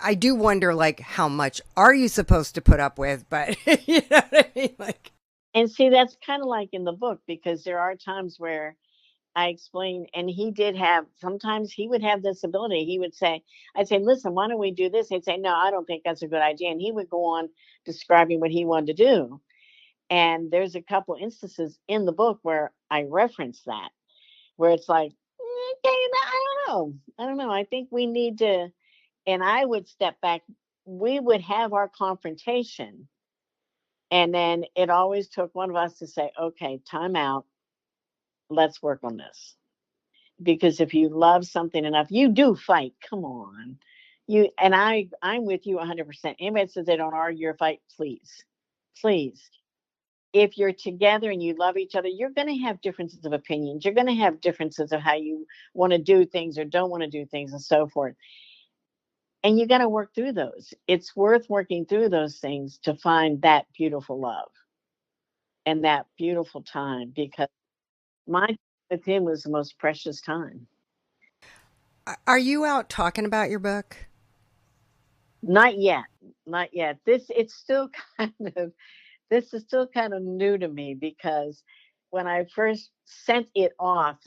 I do wonder, how much are you supposed to put up with? But you know what I mean? And see, that's kind of like in the book, because there are times where I explain, and sometimes he would have this ability. I'd say, listen, why don't we do this? He'd say, no, I don't think that's a good idea. And he would go on describing what he wanted to do. And there's a couple instances in the book where I reference that, where it's like, okay, I don't know. I think we need to, and I would step back. We would have our confrontation. And then it always took one of us to say, okay, time out. Let's work on this. Because if you love something enough, you do fight. Come on. I'm with you 100%. Anybody that says they don't argue or fight, please. Please. If you're together and you love each other, you're going to have differences of opinions. You're going to have differences of how you want to do things or don't want to do things and so forth. And you got to work through those. It's worth working through those things to find that beautiful love and that beautiful time, because my time with him was the most precious time. Are you out talking about your book? Not yet. Not yet. This is still kind of new to me, because when I first sent it off,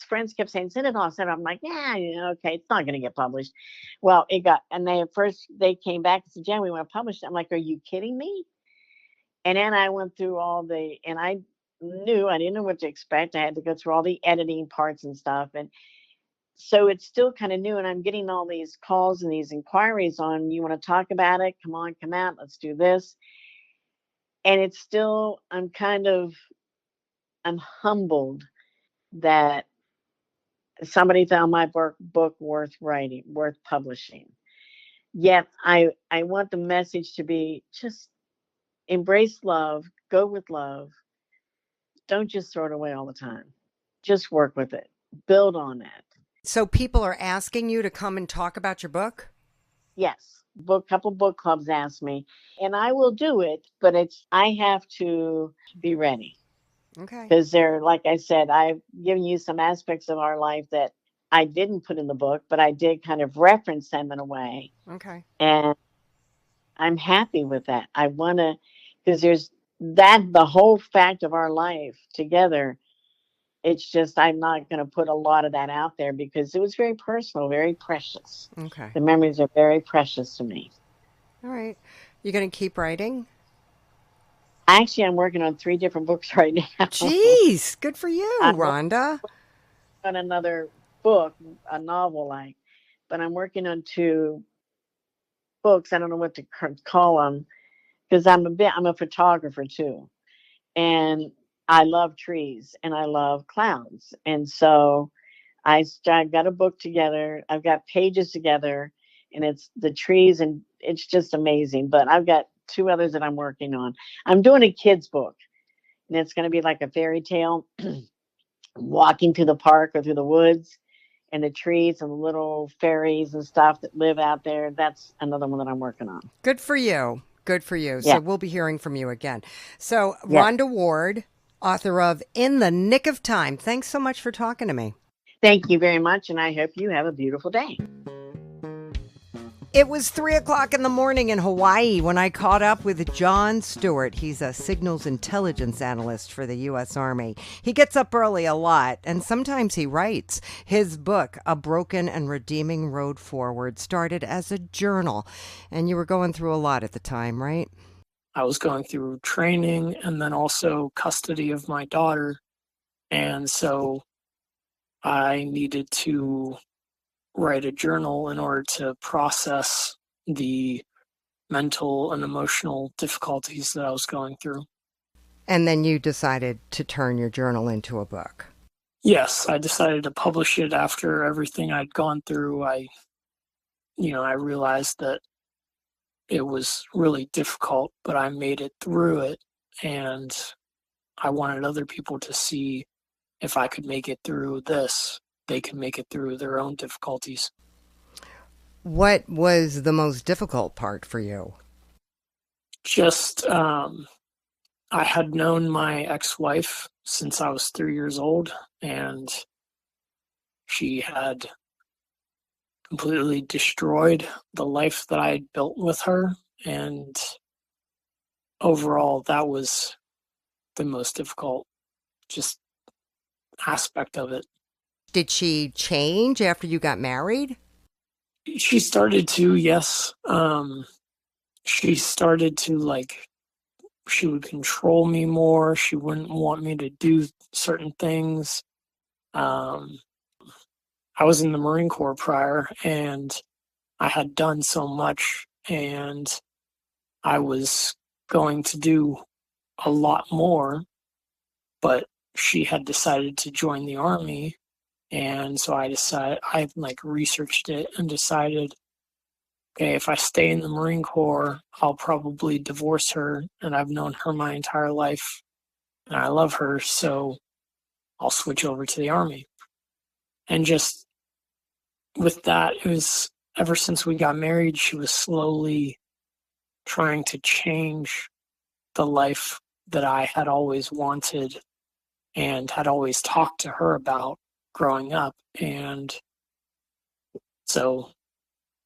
friends kept saying, send it off, send it off. I'm like, yeah, okay, it's not going to get published. Well, it got, and they came back and said, Jen, we want to publish it. I'm like, are you kidding me? And then I went through and I didn't know what to expect. I had to go through all the editing parts and stuff. And so it's still kind of new, and I'm getting all these calls and these inquiries on, you want to talk about it? Come on, come out. Let's do this. And it's still, I'm humbled that somebody found my book worth writing, worth publishing. Yet I want the message to be just embrace love, go with love. Don't just throw it away all the time. Just work with it. Build on it. So people are asking you to come and talk about your book? Yes. Couple book clubs ask me, and I will do it, but I have to be ready. Okay. Because like I said, I've given you some aspects of our life that I didn't put in the book, but I did kind of reference them in a way. Okay. And I'm happy with that. I want to, because there's that, the whole fact of our life together. It's just, I'm not going to put a lot of that out there because it was very personal, very precious. Okay. The memories are very precious to me. All right. You going to keep writing? Actually, I'm working on 3 different books right now. Jeez, good for you, I'm Rhonda. on another book, a novel, but I'm working on 2 books. I don't know what to call them because I'm a photographer too, and I love trees and I love clouds, and so I've got a book together. I've got pages together, and it's the trees, and it's just amazing. But I've got 2 others that I'm working on. I'm doing a kids book, and it's going to be like a fairy tale, walking through the park or through the woods, and the trees and the little fairies and stuff that live out there. That's another one that I'm working on. Good for you. Good for you. Yeah. So we'll be hearing from you again. So Yeah. Rhonda Ward, author of In the Nick of Time. Thanks so much for talking to me. Thank you very much, and I hope you have a beautiful day. It was 3:00 in the morning in Hawaii when I caught up with John Stewart. He's a signals intelligence analyst for the U.S. Army. He gets up early a lot, and sometimes he writes. His book, A Broken and Redeeming Road Forward, started as a journal. And you were going through a lot at the time, right? I was going through training and then also custody of my daughter. And so I needed to write a journal in order to process the mental and emotional difficulties that I was going through. And then you decided to turn your journal into a book. Yes, I decided to publish it after everything I'd gone through. I realized that it was really difficult, but I made it through it, and I wanted other people to see if I could make it through this, they could make it through their own difficulties. What was the most difficult part for you? Just, I had known my ex-wife since I was 3 years old, and she had completely destroyed the life that I had built with her. And overall, that was the most difficult just aspect of it. Did she change after you got married? She started to, yes. She started to, she would control me more. She wouldn't want me to do certain things. I was in the Marine Corps prior, and I had done so much, and I was going to do a lot more, but she had decided to join the Army. And so I researched it and decided, okay, if I stay in the Marine Corps, I'll probably divorce her. And I've known her my entire life and I love her. So I'll switch over to the Army. And just with that, it was ever since we got married, she was slowly trying to change the life that I had always wanted and had always talked to her about growing up. And so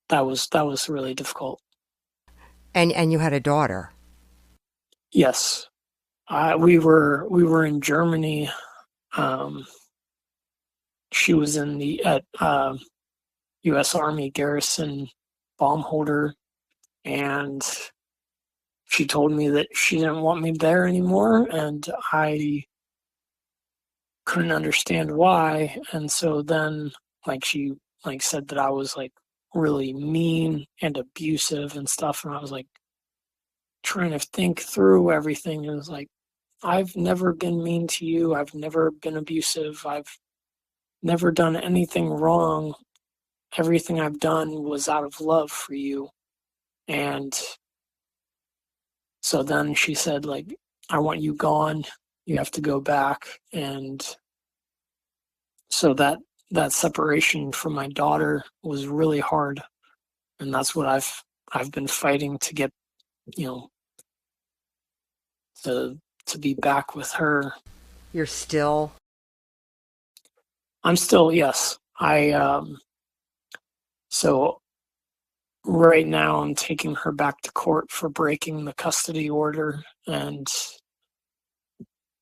that was really difficult. And you had a daughter. Yes. We were in Germany. She was at U.S. Army garrison bomb holder, and she told me that she didn't want me there anymore, and I couldn't understand why. And so then she said that I was really mean and abusive and stuff, and I was trying to think through everything, and it was I've never been mean to you, I've never been abusive, I've never done anything wrong. Everything I've done was out of love for you. And so then she said, I want you gone, you have to go back. And so that separation from my daughter was really hard, and that's what I've been fighting to get, to be back with her. You're still? I'm still, yes. So right now I'm taking her back to court for breaking the custody order. And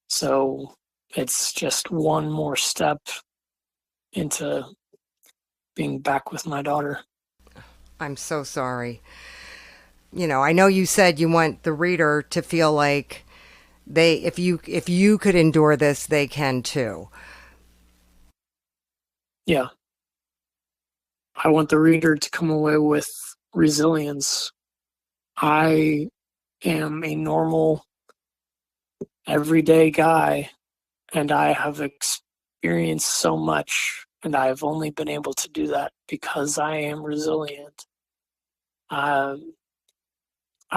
so it's just one more step into being back with my daughter. I'm so sorry. I know you said you want the reader to feel like if you could endure this, they can too. Yeah. I want the reader to come away with resilience. I am a normal, everyday guy, and I have experienced so much, and I've only been able to do that because I am resilient. I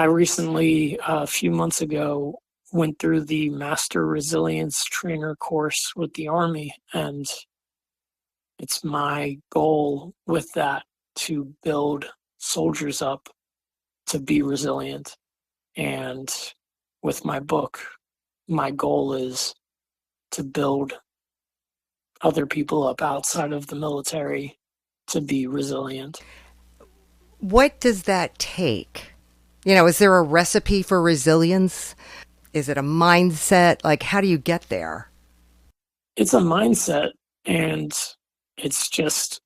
recently, a few months ago, went through the Master Resilience Trainer course with the Army, and it's my goal with that to build soldiers up to be resilient. And with my book, my goal is to build other people up outside of the military to be resilient. What does that take? Is there a recipe for resilience? Is it a mindset? Like, how do you get there? It's a mindset, and it's just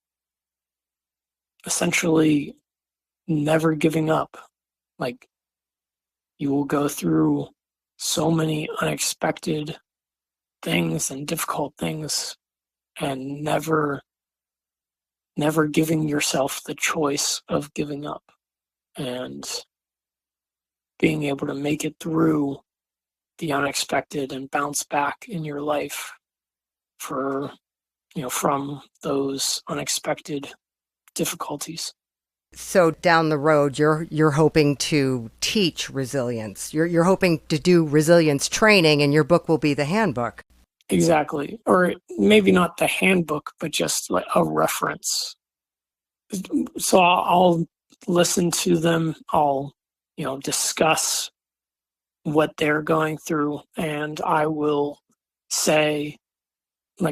essentially never giving up. Like, you will go through so many unexpected things and difficult things, and never giving yourself the choice of giving up, and being able to make it through the unexpected and bounce back in your life for from those unexpected difficulties. So down the road, you're hoping to teach resilience. You're hoping to do resilience training, and your book will be the handbook. Exactly. Or maybe not the handbook, but just like a reference. So I'll listen to them. I'll discuss what they're going through, and I will say,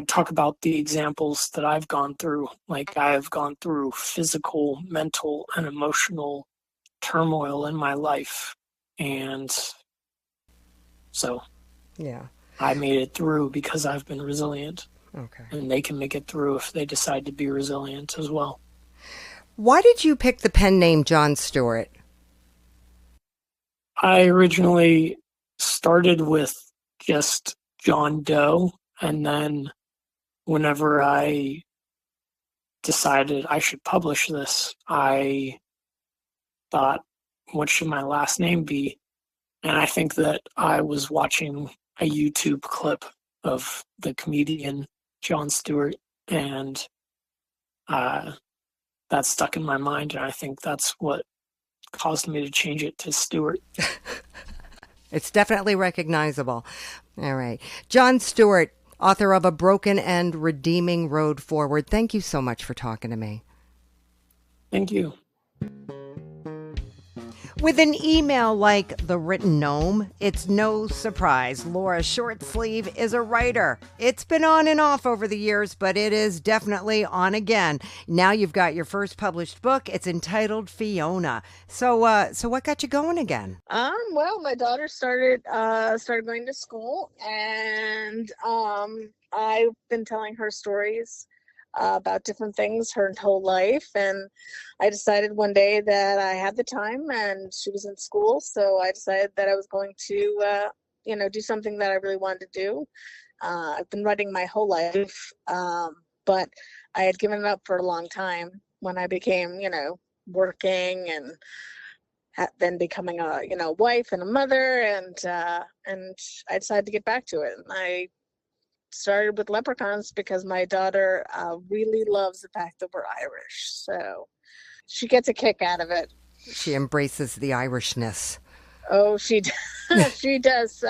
talk about the examples that I've gone through. Like, I've gone through physical, mental, and emotional turmoil in my life. And so yeah, I made it through because I've been resilient. Okay. And they can make it through if they decide to be resilient as well. Why did you pick the pen name John Stewart? I originally started with just John Doe, and then whenever I decided I should publish this, I thought, what should my last name be? And I think that I was watching a YouTube clip of the comedian Jon Stewart, and that stuck in my mind, and I think that's what caused me to change it to Stewart. It's definitely recognizable. All right. John Stewart, author of A Broken and Redeeming Road Forward. Thank you so much for talking to me. Thank you. With an email like The Written Gnome, it's no surprise Laura Shortsleeve is a writer. It's been on and off over the years, but it is definitely on again. Now you've got your first published book. It's entitled Fiona. So what got you going again? Well, my daughter started going to school, and I've been telling her stories about different things her whole life, and I decided one day that I had the time, and she was in school, so I decided that I was going to do something that I really wanted to do. I've been writing my whole life, but I had given it up for a long time when I became working, and then becoming a wife and a mother, and I decided to get back to it. And I started with leprechauns because my daughter really loves the fact that we're Irish, so she gets a kick out of it. She embraces the Irishness. Oh, she she does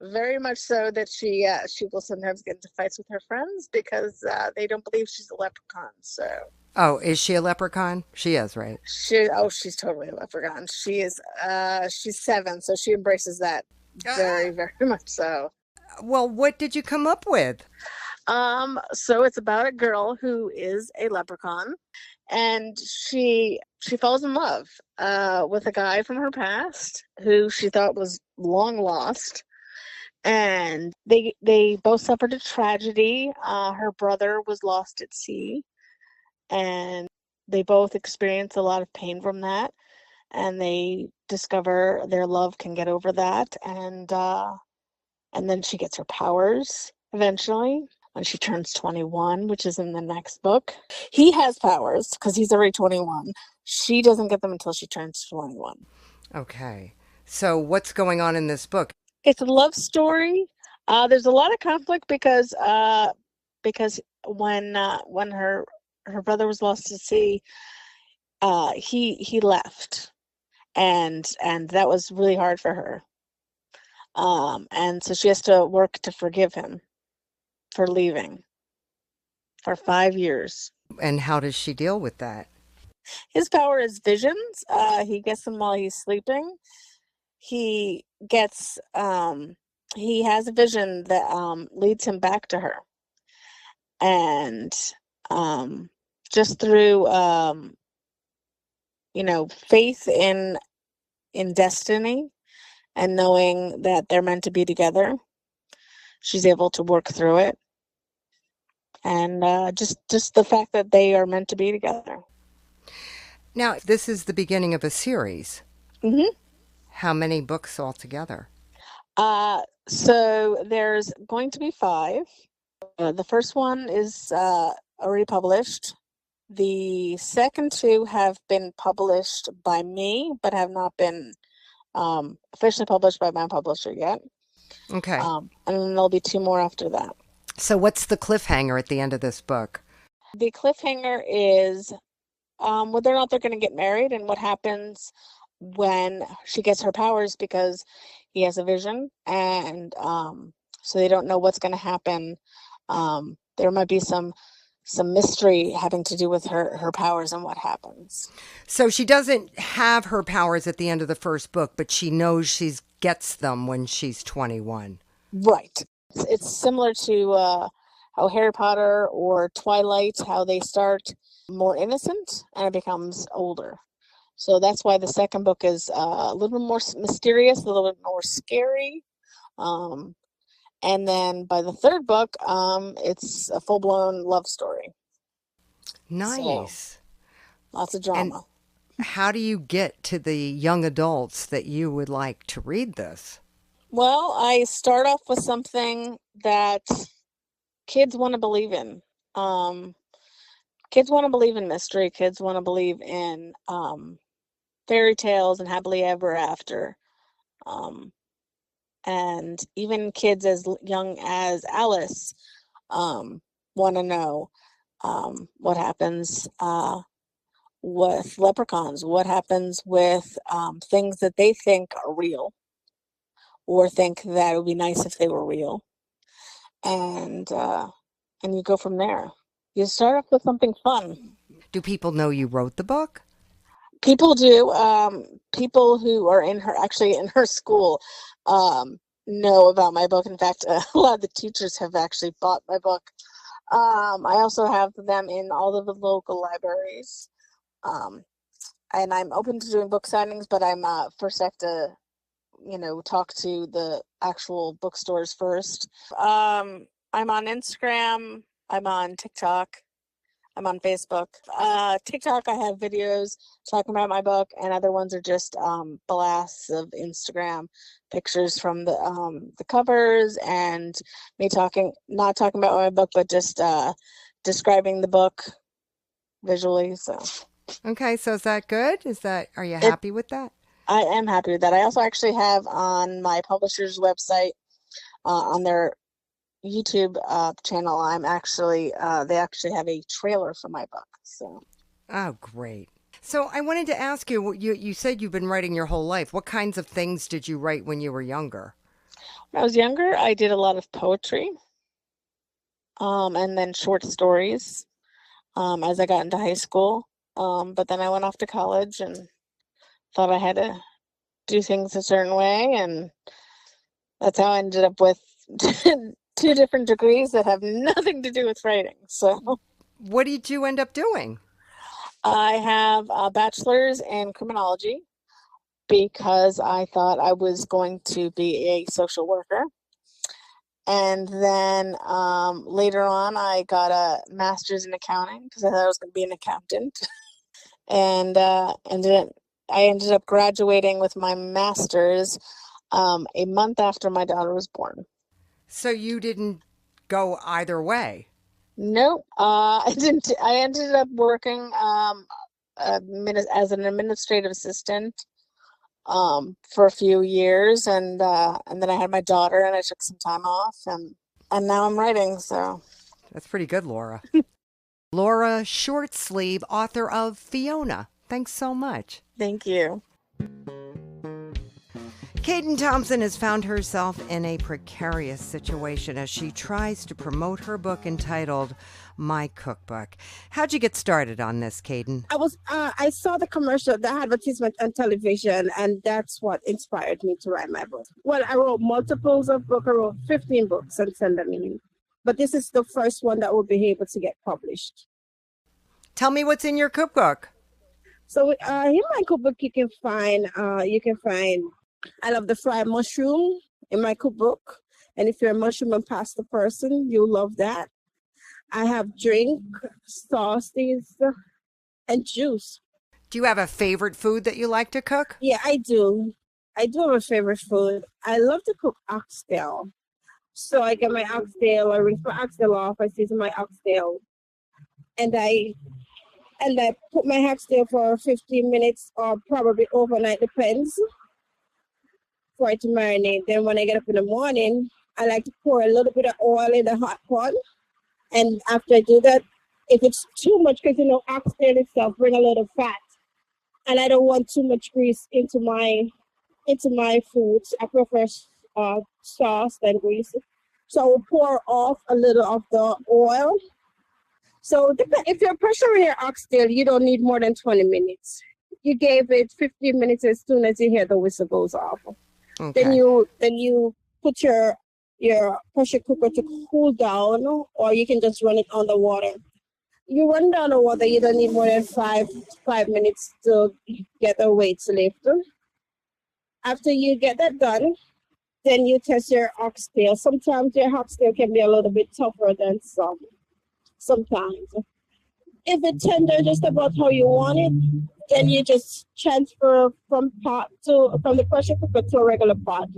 very much so. That she will sometimes get into fights with her friends because they don't believe she's a leprechaun. So. Oh, is she a leprechaun? She is, right? She's totally a leprechaun. She is. She's 7, so she embraces that very, very much so. Well, what did you come up with? So it's about a girl who is a leprechaun, and she she falls in love with a guy from her past who she thought was long lost. And they both suffered a tragedy. Her brother was lost at sea, and they both experience a lot of pain from that. And they discover their love can get over that. And then she gets her powers eventually when she turns 21, which is in the next book. He has powers because he's already 21. She doesn't get them until she turns 21. Okay. So what's going on in this book? It's a love story. There's a lot of conflict because when her brother was lost at sea, he left, and that was really hard for her. And so she has to work to forgive him for leaving for 5 years. And how does she deal with that? His power is visions. He gets them while he's sleeping. He gets he has a vision that leads him back to her, and just through faith in destiny and knowing that they're meant to be together, she's able to work through it. And just the fact that they are meant to be together. Now, this is the beginning of a series. Mm-hmm. How many books altogether? So there's going to be 5. The first one is already published. The second 2 have been published by me, but have not been officially published by my publisher yet. Okay. And then there'll be 2 more after that. So what's the cliffhanger at the end of this book? The cliffhanger is whether or not they're going to get married and what happens when she gets her powers, because he has a vision, and so they don't know what's going to happen. There might be some mystery having to do with her powers and what happens. So she doesn't have her powers at the end of the first book, but she knows she gets them when she's 21. Right. It's similar to how Harry Potter or Twilight, how they start more innocent and it becomes older. So that's why the second book is a little bit more mysterious, a little bit more scary. And then by the third book, it's a full-blown love story. Nice. So, lots of drama. And how do you get to the young adults that you would like to read this? Well, I start off with something that kids want to believe in. Kids want to believe in mystery. Kids want to believe in fairy tales and happily ever after. And even kids as young as Alice want to know what happens with leprechauns, what happens with things that they think are real, or think that it would be nice if they were real. And you go from there. You start off with something fun. Do people know you wrote the book? People do. People who are in her school know about my book. In fact, a lot of the teachers have actually bought my book. I also have them in all of the local libraries. And I'm open to doing book signings, but I'm first have to talk to the actual bookstores first. I'm on Instagram. I'm on TikTok. I'm on Facebook. TikTok, I have videos talking about my book, and other ones are just blasts of Instagram pictures from the covers and me not talking about my book, but just describing the book visually. So. Okay, so is that good? Are you happy with that? I am happy with that. I also actually have on my publisher's website, on their YouTube channel, they actually have a trailer for my book. So. Oh, great. So I wanted to ask you, you said you've been writing your whole life. What kinds of things did you write when you were younger? When I was younger, I did a lot of poetry, and then short stories as I got into high school. But then I went off to college and thought I had to do things a certain way, and that's how I ended up with 2 different degrees that have nothing to do with writing. So, what did you end up doing? I have a bachelor's in criminology because I thought I was going to be a social worker. And then later on, I got a master's in accounting because I thought I was going to be an accountant. And I ended up graduating with my master's a month after my daughter was born. So you didn't go either way. Nope. I didn't. I ended up working as an administrative assistant for a few years, and then I had my daughter, and I took some time off, and now I'm writing. So That's pretty good, Laura. Laura Shortsleeve, author of Fiona. Thanks so much. thank you. Kaedyon Thompson has found herself in a precarious situation as she tries to promote her book entitled My Cookbook. How'd you get started on this, Kaedyon? I saw the commercial, the advertisement on television, and that's what inspired me to write my book. Well, I wrote multiples of books. I wrote 15 books and sent them in. But this is the first one that will be able to get published. Tell me what's in your cookbook. So in my cookbook, you can find I love the fried mushroom in my cookbook. And if you're a mushroom and pasta person, you'll love that. I have drink, sauces, and juice. Do you have a favorite food that you like to cook? Yeah, I do. I do have a favorite food. I love to cook oxtail. So I get my oxtail, I rinse my oxtail off, I season my oxtail, and I put my oxtail for 15 minutes or probably overnight, depends, for it to marinate. Then when I get up in the morning, I like to pour a little bit of oil in the hot pot. And after I do that, if it's too much, because oxtail itself bring a lot of fat, and I don't want too much grease into my foods. I prefer sauce than grease. So I will pour off a little of the oil. So if you're pressuring your oxtail, you don't need more than 20 minutes. You gave it 15 minutes as soon as you hear the whistle goes off. Okay. Then you put your pressure cooker to cool down, or you can just run it on the water. You run down the water, you don't need more than five minutes to get the weights lifted. After you get that done, then you test your oxtail. Sometimes your oxtail can be a little bit tougher than sometimes. If it's tender just about how you want it, then you just transfer from the pressure cooker to a regular pot.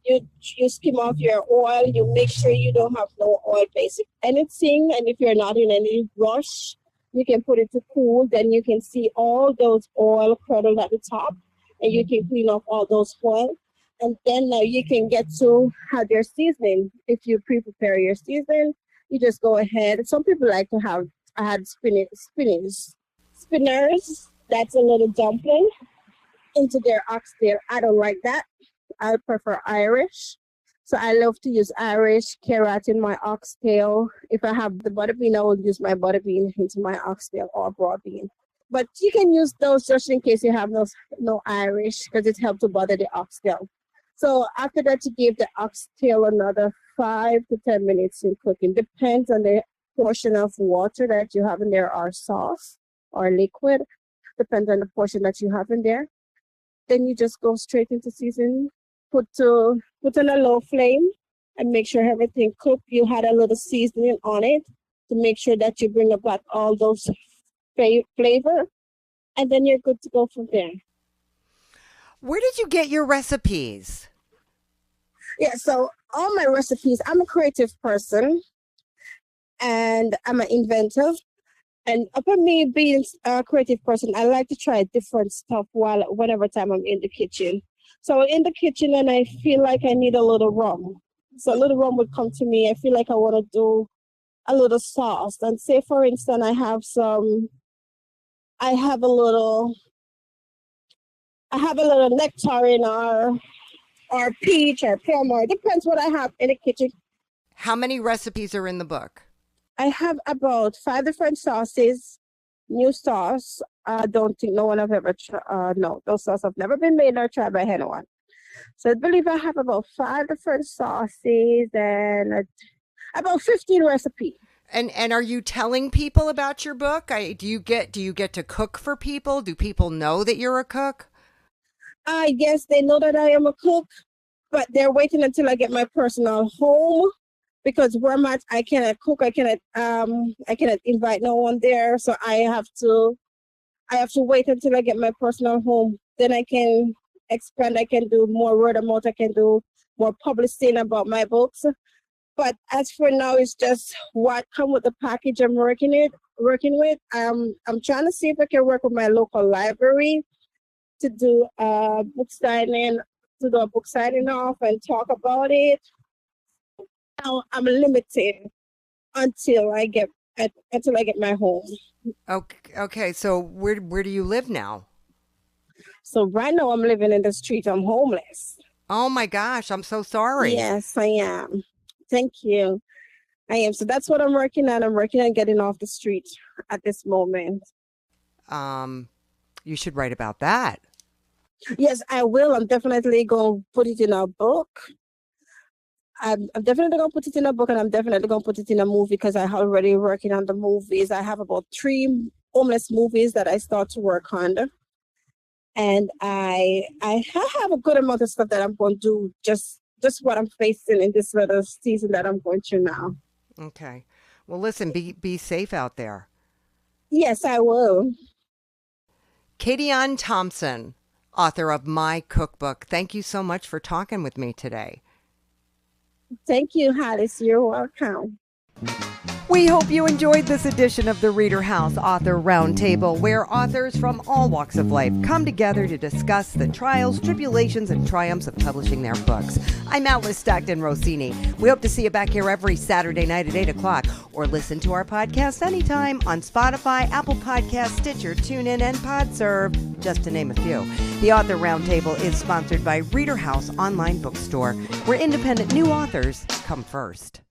You skim off your oil, you make sure you don't have no oil basic anything, and if you're not in any rush, you can put it to cool, then you can see all those oil curdled at the top, and you can clean off all those oil. And then now you can get to have your seasoning. If you pre-prepare your seasoning, you just go ahead. Some people like to add spinners. That's a little dumpling into their oxtail. I don't like that. I prefer Irish. So I love to use Irish carrot in my oxtail. If I have the butter bean, I will use my butter bean into my oxtail or broad bean. But you can use those just in case you have no Irish, because it helps to butter the oxtail. So after that, you give the oxtail another 5 to 10 minutes in cooking. Depends on the portion of water that you have in there, or sauce or liquid. Depends on the portion that you have in there. Then you just go straight into seasoning. Put on a low flame and make sure everything cooked. You had a little seasoning on it to make sure that you bring back all those flavor, and then you're good to go from there. Where did you get your recipes? Yeah, so all my recipes, I'm a creative person and I'm an inventor. And upon me being a creative person, I like to try different stuff whenever time I'm in the kitchen. So in the kitchen, and I feel like I need a little rum. So a little rum would come to me. I feel like I want to do a little sauce. And say, for instance, I have a little nectarine or peach or plum, or it depends what I have in the kitchen. How many recipes are in the book? I have about 5 different sauces, new sauce. I don't think no one have ever tried. No, those sauces have never been made or tried by anyone. So I believe I have about 5 different sauces and about 15 recipes. And are you telling people about your book? Do you get to cook for people? Do people know that you're a cook? I guess they know that I am a cook, but they're waiting until I get my personal home because where I'm at, I cannot cook. I cannot invite no one there. So I have to wait until I get my personal home. Then I can expand. I can do more word of mouth. I can do more publishing about my books. But as for now, it's just what come with the package I'm working with. I'm trying to see if I can work with my local library to do a book signing off and talk about it. Now I'm limited until I get my home. Okay. So where do you live now? So right now I'm living in the street. I'm homeless. Oh my gosh, I'm so sorry. Yes, I am. Thank you. I am. So that's what I'm working on. I'm working on getting off the street at this moment. You should write about that. Yes, I will. I'm definitely going to put it in a book. I'm definitely going to put it in a book, and I'm definitely going to put it in a movie because I'm already working on the movies. I have about 3 homeless movies that I start to work on. And I have a good amount of stuff that I'm going to do, just what I'm facing in this little season that I'm going through now. Okay. Well, listen, be safe out there. Yes, I will. Kaedyon Thompson, author of My Cookbook. Thank you so much for talking with me today. Thank you, Hollis. You're welcome. We hope you enjoyed this edition of the ReaderHouse Author Roundtable, where authors from all walks of life come together to discuss the trials, tribulations, and triumphs of publishing their books. I'm Alice Stockton Rossini. We hope to see you back here every Saturday night at 8 o'clock, or listen to our podcast anytime on Spotify, Apple Podcasts, Stitcher, TuneIn, and PodServe, just to name a few. The Author Roundtable is sponsored by ReaderHouse Online Bookstore, where independent new authors come first.